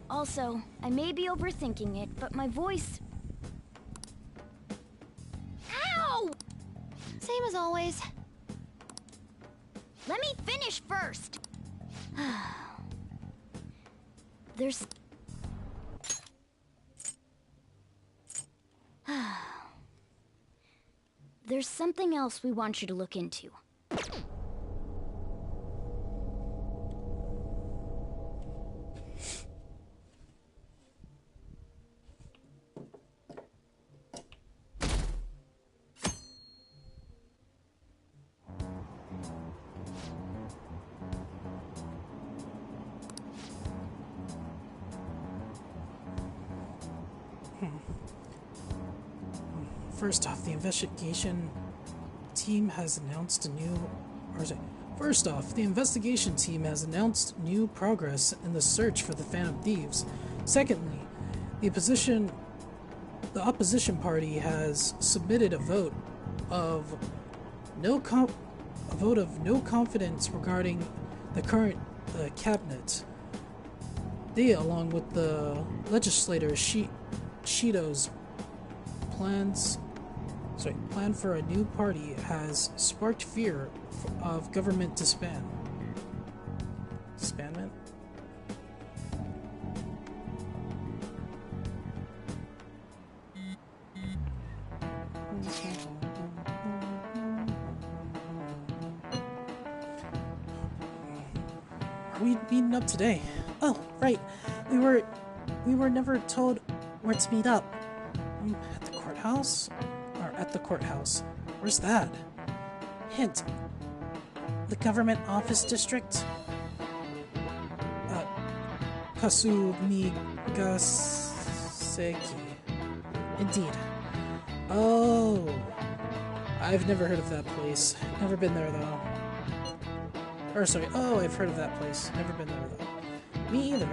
Also, I may be overthinking it, but my voice... Ow! Same as always. Let me finish first! There's... There's something else we want you to look into. First off, the investigation team has announced new progress in the search for the Phantom Thieves. Secondly, the opposition party has submitted a vote of no confidence regarding the current cabinet. They, along with the legislator Shido's plan for a new party, has sparked fear of government disbandment. Are we meeting up today? Oh, right. We were never told where to meet up. At the courthouse? Or at the courthouse. Where's that? Hint. The government office district? Kasumigaseki. Indeed. Oh. I've never heard of that place. Never been there, though. Or, sorry. Oh, I've heard of that place. Never been there, though. Me either.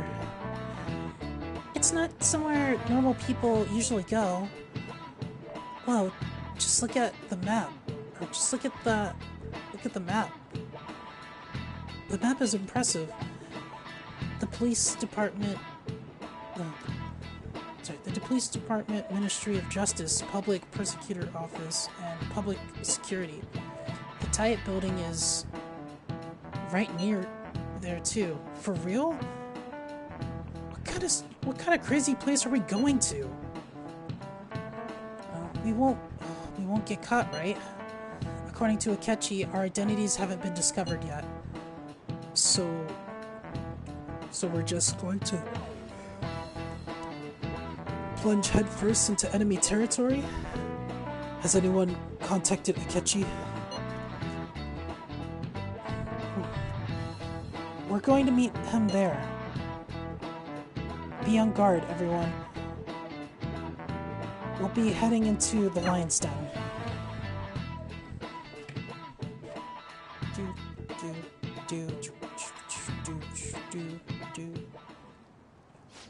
It's not somewhere normal people usually go. Whoa, just look at the map. Or just look at the map. The map is impressive. The police department... the police department, Ministry of Justice, Public Prosecutor Office, and Public Security. The Tiet building is right near there too. For real? What kind of crazy place are we going to? We won't get caught, right? According to Akechi, our identities haven't been discovered yet. So we're just going to plunge headfirst into enemy territory? Has anyone contacted Akechi? We're going to meet him there. Be on guard, everyone. We'll be heading into the Lion's Den.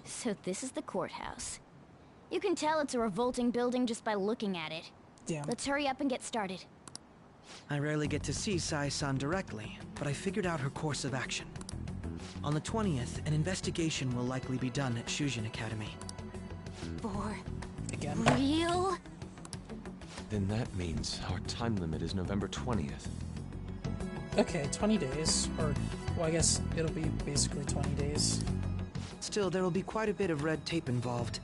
So this is the courthouse. You can tell it's a revolting building just by looking at it. Damn. Let's hurry up and get started. I rarely get to see Sai-san directly, but I figured out her course of action. On the 20th, an investigation will likely be done at Shujin Academy. For again? Real? Then that means our time limit is November 20th. Okay, 20 days. Or, well, I guess it'll be basically 20 days. Still, there will be quite a bit of red tape involved.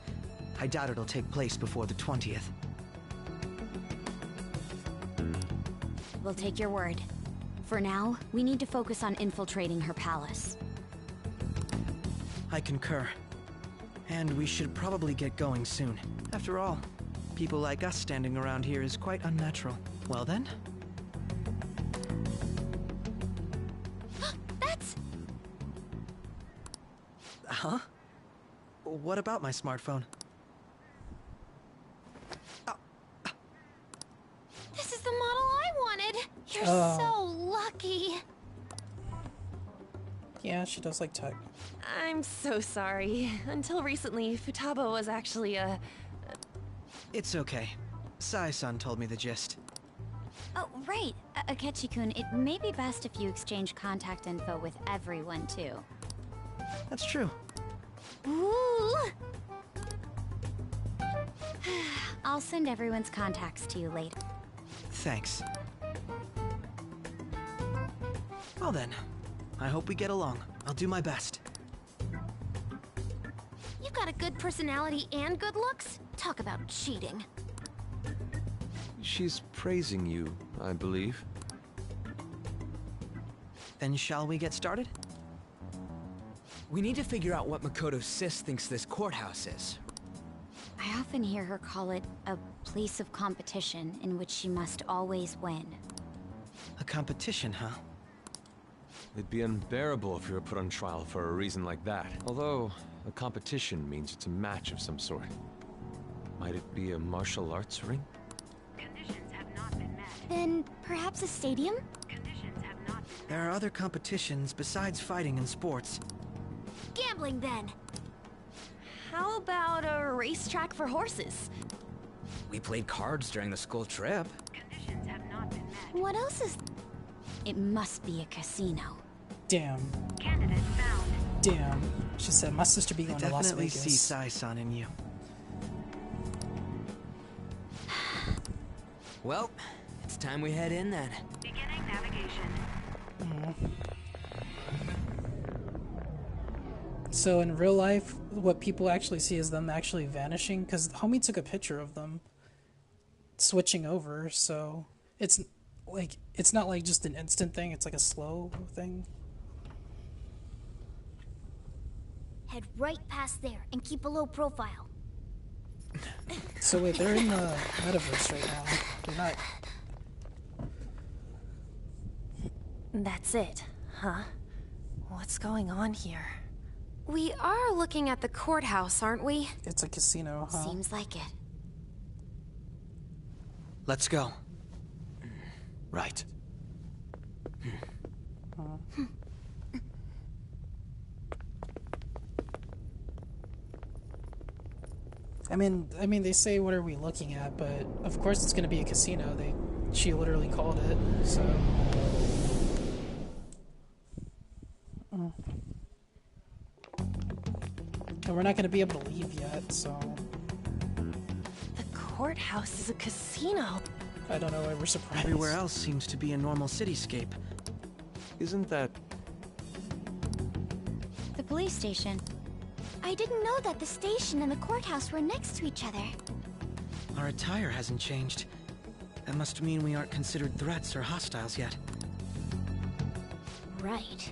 I doubt it'll take place before the 20th. We'll take your word. For now, we need to focus on infiltrating her palace. I concur. And we should probably get going soon. After all, people like us standing around here is quite unnatural. Well then? That's... Huh? What about my smartphone? This is the model I wanted! You're so lucky! Yeah, she does like tech. I'm so sorry. Until recently, Futaba was actually a... It's okay. Sai-san told me the gist. Oh, right. Akechi-kun, it may be best if you exchange contact info with everyone, too. That's true. Ooh! I'll send everyone's contacts to you later. Thanks. Well then, I hope we get along. I'll do my best. You've got a good personality and good looks? Talk about cheating. She's praising you, I believe. Then shall we get started? We need to figure out what Makoto Sis thinks this courthouse is. I often hear her call it a place of competition in which she must always win. A competition, huh? It'd be unbearable if you were put on trial for a reason like that. Although, a competition means it's a match of some sort. Might it be a martial arts ring? Conditions have not been met. Then perhaps a stadium? Conditions have not been met. There are other competitions besides fighting and sports. Gambling, then. How about a racetrack for horses? We played cards during the school trip. Conditions have not been met. What else is... It must be a casino. Damn. Candidate found. Damn. She said, my sister be going to Las Definitely Vegas. see Sai-san in you. Well, it's time we head in then. Beginning navigation. So in real life, what people actually see is them actually vanishing, because homie took a picture of them switching over, so it's not like just an instant thing, it's like a slow thing. Head right past there and keep a low profile. So wait, they're in the metaverse right now. They're not... That's it, huh? What's going on here? We are looking at the courthouse, aren't we? It's a casino, huh? Seems like it. Let's go. Right. I mean, they say, what are we looking at? But of course it's going to be a casino. She literally called it, so... And we're not going to be able to leave yet, so... The courthouse is a casino. I don't know why we're surprised. Everywhere else seems to be a normal cityscape. Isn't that... The police station. I didn't know that the station and the courthouse were next to each other. Our attire hasn't changed. That must mean we aren't considered threats or hostiles yet. Right.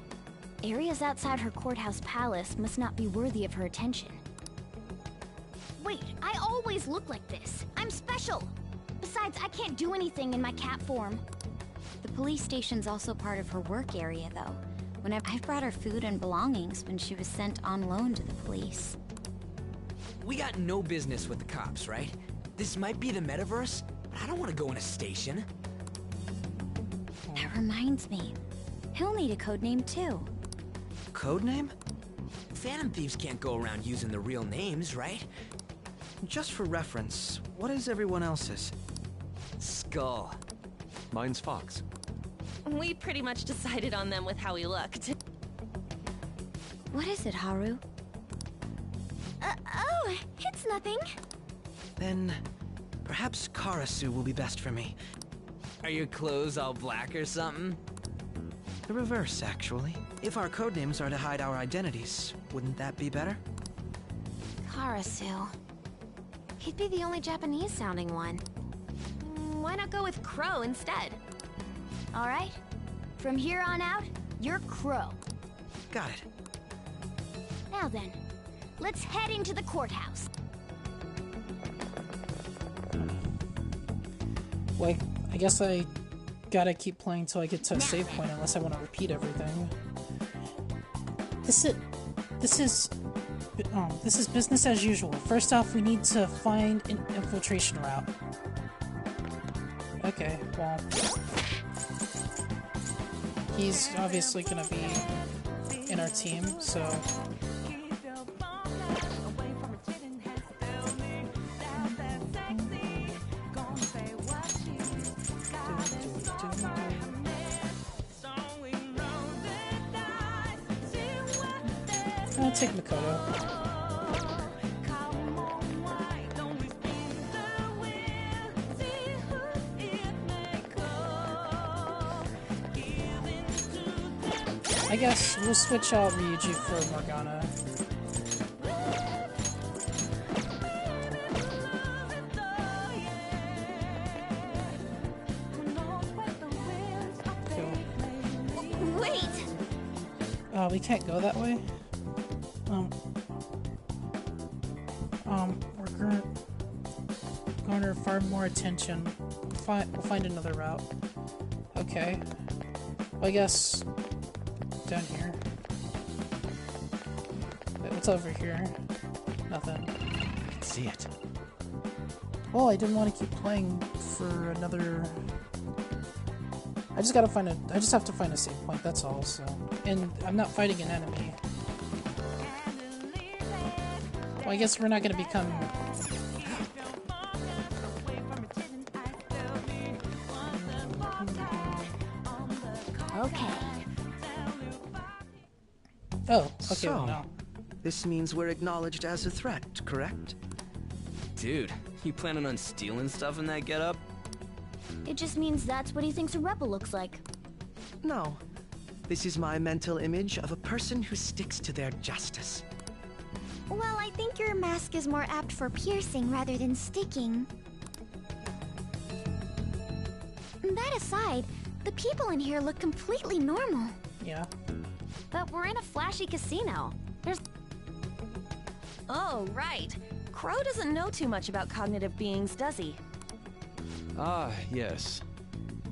Areas outside her courthouse palace must not be worthy of her attention. Wait, I always look like this. I'm special. Besides, I can't do anything in my cat form. The police station's also part of her work area, though. Whenever I've brought her food and belongings when she was sent on loan to the police. We got no business with the cops, right? This might be the metaverse, but I don't want to go in a station. That reminds me. He'll need a codename, too. Codename? Phantom thieves can't go around using the real names, right? Just for reference, what is everyone else's? Skull. Mine's Fox. We pretty much decided on them with how we looked. What is it, Haru? Oh, it's nothing. Then, perhaps Karasu will be best for me. Are your clothes all black or something? The reverse, actually. If our codenames are to hide our identities, wouldn't that be better? Karasu. He'd be the only Japanese-sounding one. Why not go with Crow instead? All right. From here on out, you're Crow. Got it. Now then, let's head into the courthouse. Wait, I guess I gotta keep playing till I get to a save point unless I want to repeat everything. This is business as usual. First off, we need to find an infiltration route. Okay, well, he's obviously gonna be in our team, so. I'll take Makoto. I guess we'll switch out Ryuji for Morgana. Cool. Wait! We can't go that way? We're garner far more attention. We'll find another route. Okay. Well, I guess down here. Wait, what's over here? Nothing. I can see it. Well, I didn't want to keep playing for another. I just have to find a save point. That's all. So, and I'm not fighting an enemy. Well, I guess we're not going to become. Okay. Oh, okay, So, well, no. This means we're acknowledged as a threat, correct? Dude, you planning on stealing stuff in that getup? It just means that's what he thinks a rebel looks like. No. This is my mental image of a person who sticks to their justice. Well, I think your mask is more apt for piercing rather than sticking. That aside, the people in here look completely normal. Yeah. But we're in a flashy casino. There's... Oh, right. Crow doesn't know too much about cognitive beings, does he? Ah, yes.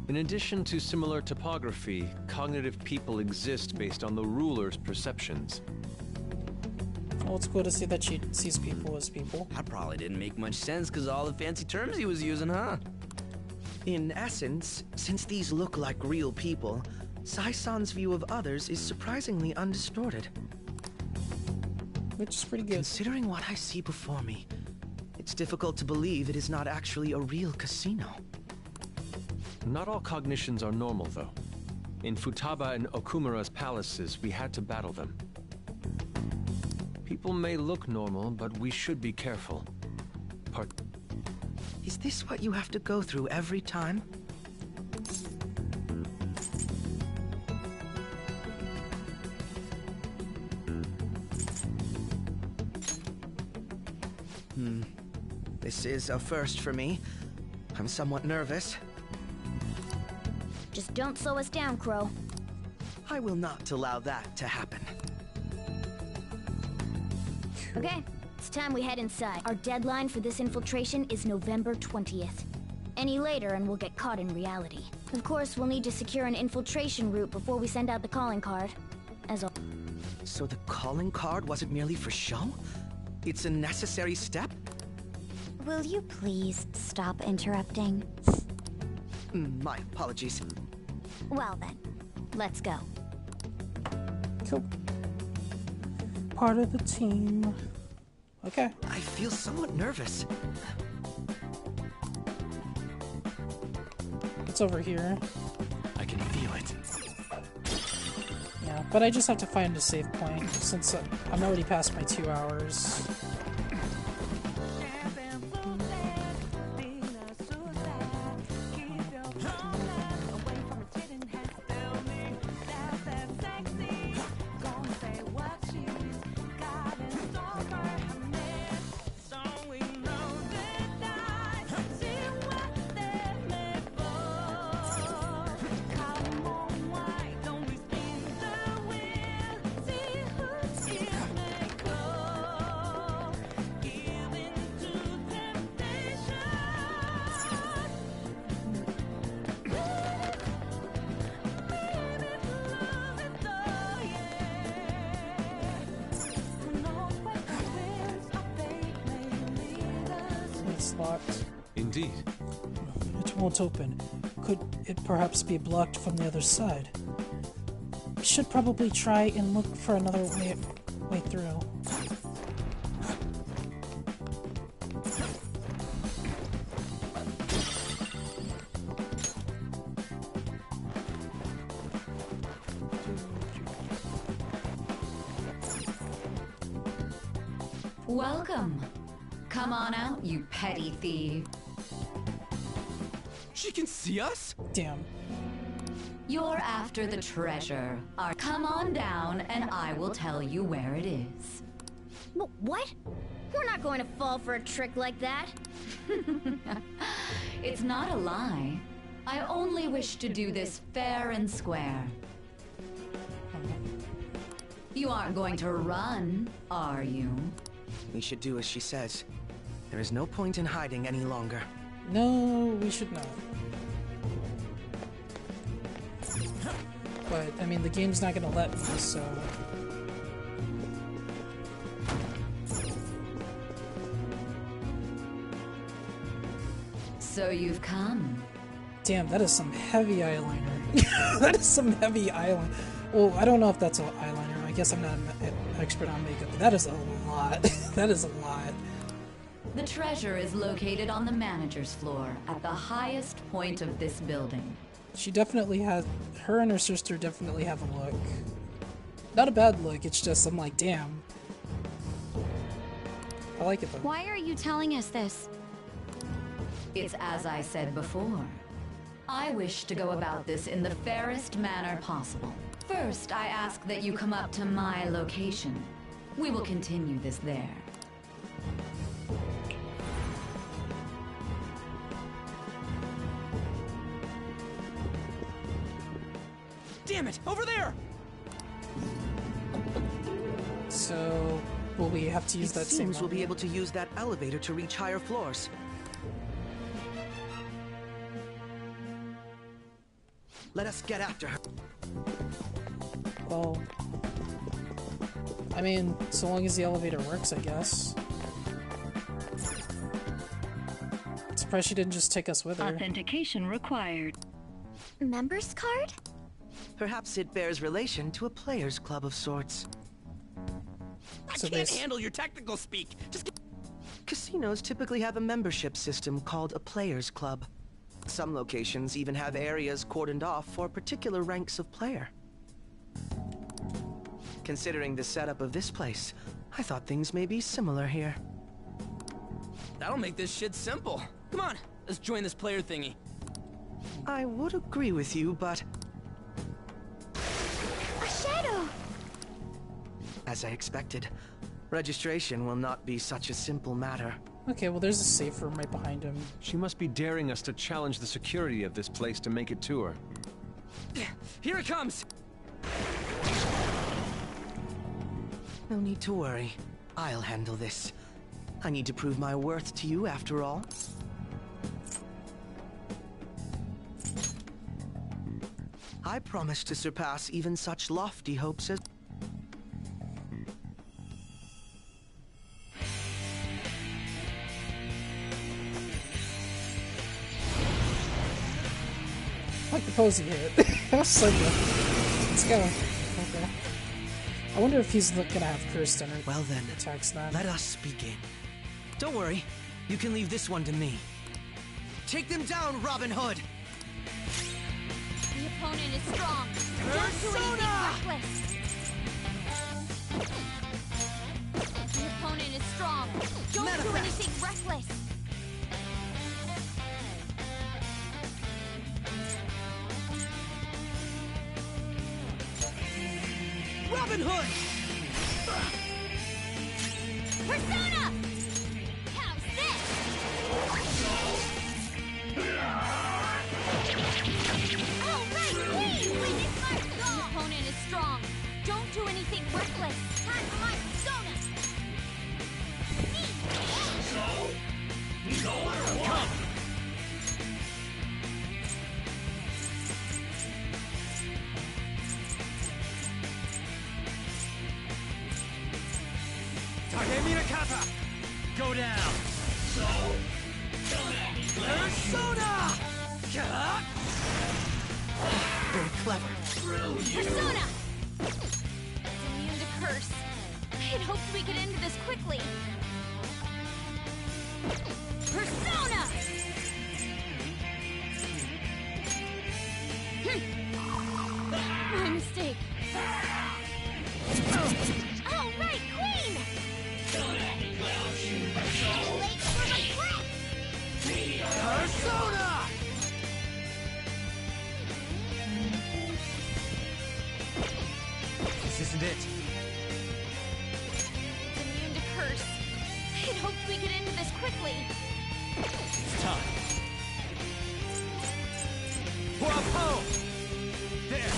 In addition to similar topography, cognitive people exist based on the ruler's perceptions. Well, it's cool to see that she sees people as people. That probably didn't make much sense because of all the fancy terms he was using, huh? In essence, since these look like real people, Sai-san's view of others is surprisingly undistorted. Which is pretty good. Considering what I see before me, it's difficult to believe it is not actually a real casino. Not all cognitions are normal, though. In Futaba and Okumura's palaces, we had to battle them. People may look normal, but we should be careful. Is this what you have to go through every time? This is a first for me. I'm somewhat nervous. Just don't slow us down, Crow. I will not allow that to happen. Okay, it's time we head inside. Our deadline for this infiltration is November 20th. Any later and we'll get caught in reality. Of course, we'll need to secure an infiltration route before we send out the calling card. As al- So the calling card wasn't merely for show? It's a necessary step? Will you please stop interrupting? My apologies. Well then, let's go. Cool. Part of the team. Okay. I feel somewhat nervous. It's over here. I can feel it. Yeah, but I just have to find a save point since I'm already past my 2 hours. locked. Indeed. It won't open. Could it perhaps be blocked from the other side? We should probably try and look for another way through. Welcome. Come on out, you petty thief. She can see us? Damn. You're after the treasure. Come on down and I will tell you where it is. What? We're not going to fall for a trick like that. It's not a lie. I only wish to do this fair and square. You aren't going to run, are you? We should do as she says. There is no point in hiding any longer. No, we should not. But, I mean, the game's not gonna let me, so... So you've come. Damn, that is some heavy eyeliner. That is some heavy eyeliner. Well, I don't know if that's an eyeliner. I guess I'm not an expert on makeup, but that is a lot. That is a lot. The treasure is located on the manager's floor at the highest point of this building. She definitely has... Her and her sister definitely have a look. Not a bad look, it's just, I'm like, damn. I like it though. Why are you telling us this? It's as I said before. I wish to go about this in the fairest manner possible. First, I ask that you come up to my location. We will continue this there. Damn it! Over there! So, will we have to use that same It seems we'll be able to use that elevator to reach higher floors. Let us get after her. Well... I mean, so long as the elevator works, I guess. I'm surprised she didn't just take us with her. Authentication required. Member's card? Perhaps it bears relation to a player's club of sorts. I can't handle your technical speak. Just Casinos typically have a membership system called a player's club. Some locations even have areas cordoned off for particular ranks of player. Considering the setup of this place, I thought things may be similar here. That'll make this shit simple. Come on, let's join this player thingy. I would agree with you, but... A shadow! As I expected, registration will not be such a simple matter. Okay, well there's a safe room right behind him. She must be daring us to challenge the security of this place to make it to her. Here it comes! No need to worry. I'll handle this. I need to prove my worth to you after all. I promise to surpass even such lofty hopes as... I like the pose he hit. That was so good. Let's go. Okay. I wonder if he's gonna have Kirsten or well then, attacks that. Let us begin. Don't worry, you can leave this one to me. Take them down, Robin Hood! The opponent is strong. Don't do anything reckless. The opponent is strong. Don't do anything reckless. Robin Hood! Persona! How's this? All right, please! Witness my song! The opponent is strong. Don't do anything reckless. Time for my persona! Come! Take Minakata! Go down! Persona! Very clever. Persona! It's immune to curse. I had hoped we could end this quickly. Persona! My mistake. Oh, right, Queen! Late for my Persona! This isn't it. It's immune to curse. I had hoped we could end this quickly. It's time. Bravo! There!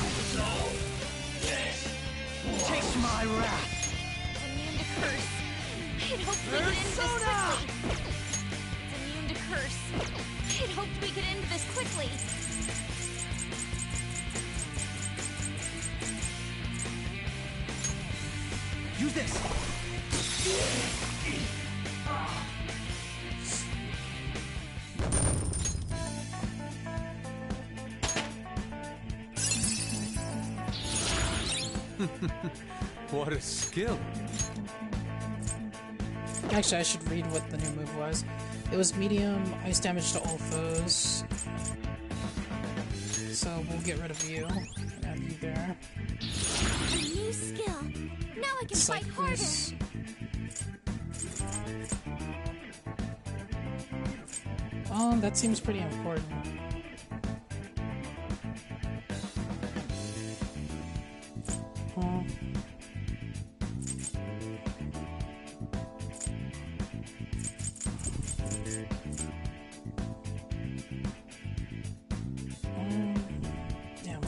Taste my wrath! It's immune to curse. I had hoped we could end this quickly. It's immune to curse. I had hoped we could end this quickly. Use this! What a skill. Actually, I should read what the new move was. It was medium, ice damage to all foes. So we'll get rid of you. Add you there. A new skill. Now I can fight harder. That seems pretty important. Yeah.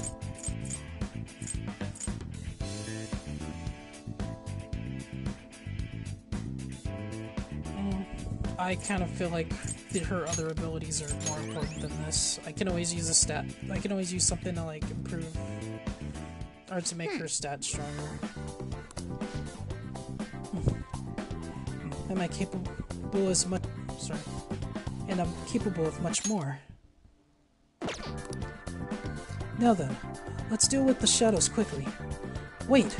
I kind of feel like her other abilities are more important than this. I can always use a stat. I can always use something to like improve or to make her stats stronger. Am I capable as much? Sorry, and I'm capable of much more. Now then, let's deal with the shadows quickly. Wait,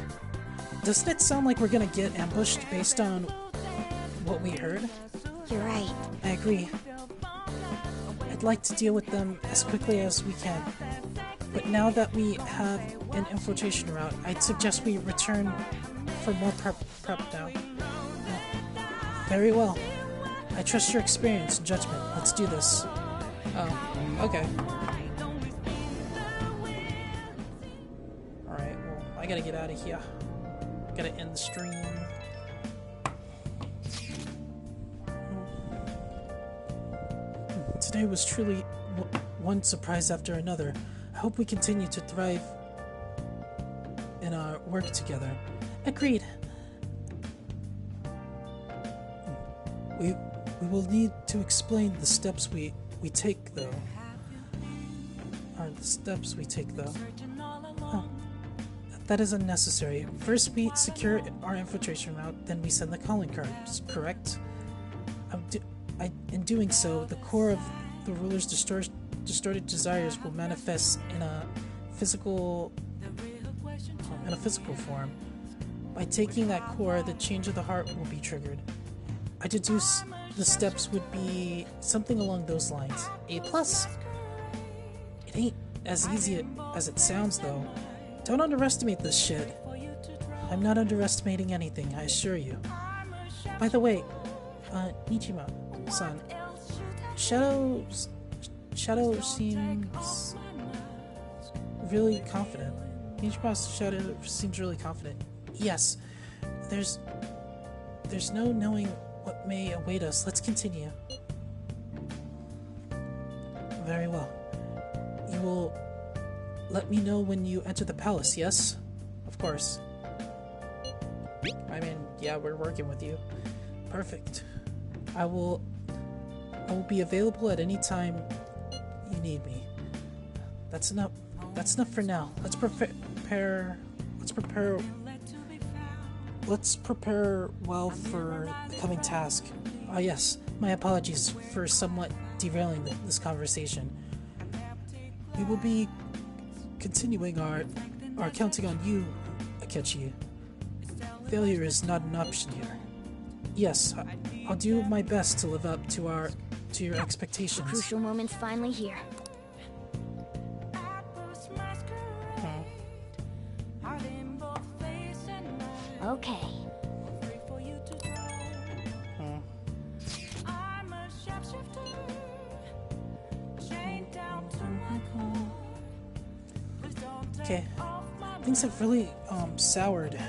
doesn't it sound like we're gonna get ambushed based on what we heard? You're right. I agree. I'd like to deal with them as quickly as we can. But now that we have an infiltration route, I'd suggest we return for more prep now. Very well. I trust your experience and judgment. Let's do this. Oh, okay. Alright, well, I gotta get out of here. Gotta end the stream. Today was truly one surprise after another. I hope we continue to thrive in our work together. Agreed. We will need to explain the steps we take, though. Oh, that is unnecessary. First we secure our infiltration route, then we send the calling cards, correct? In doing so, the core of the ruler's distorted desires will manifest in a physical form. By taking that core, the change of the heart will be triggered. I deduce the steps would be something along those lines. A+. It ain't as easy as it sounds, though. Don't underestimate this shit. I'm not underestimating anything, I assure you. By the way, Nichima-san, Shadow seems really confident. Nichima's Shadow seems really confident. Yes, there's no knowing what may await us. Let's continue. Very well. You will let me know when you enter the palace, yes? Of course. I mean, yeah, we're working with you. Perfect. I will be available at any time you need me. That's enough. That's enough for now. Let's prepare well for the coming task. Ah yes, My apologies for somewhat derailing this conversation. We will be continuing our counting on you, Akechi. Failure is not an option here. Yes, I'll do my best to live up to your expectations. The crucial moment's finally here. Okay. Okay, things have really soured.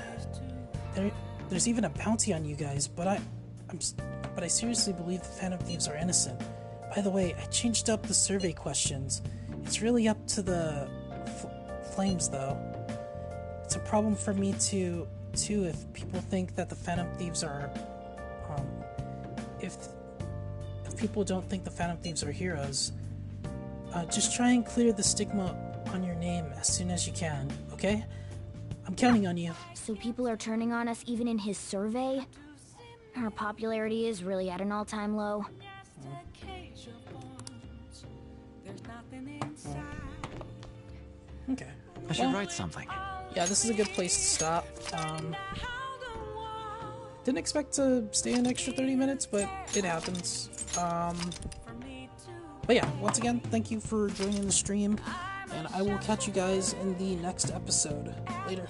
There's even a bounty on you guys, but I seriously believe the Phantom Thieves are innocent. By the way, I changed up the survey questions. It's really up to the Flames, though. It's a problem for me too if people think that the Phantom Thieves are if people don't think the Phantom Thieves are heroes. Just try and clear the stigma on your name as soon as you can, okay? I'm counting on you. So people are turning on us even in his survey? Our popularity is really at an all-time low. Okay. I should write something. Yeah, this is a good place to stop. Didn't expect to stay an extra 30 minutes, but it happens. But yeah, once again, thank you for joining the stream, and I will catch you guys in the next episode. Later.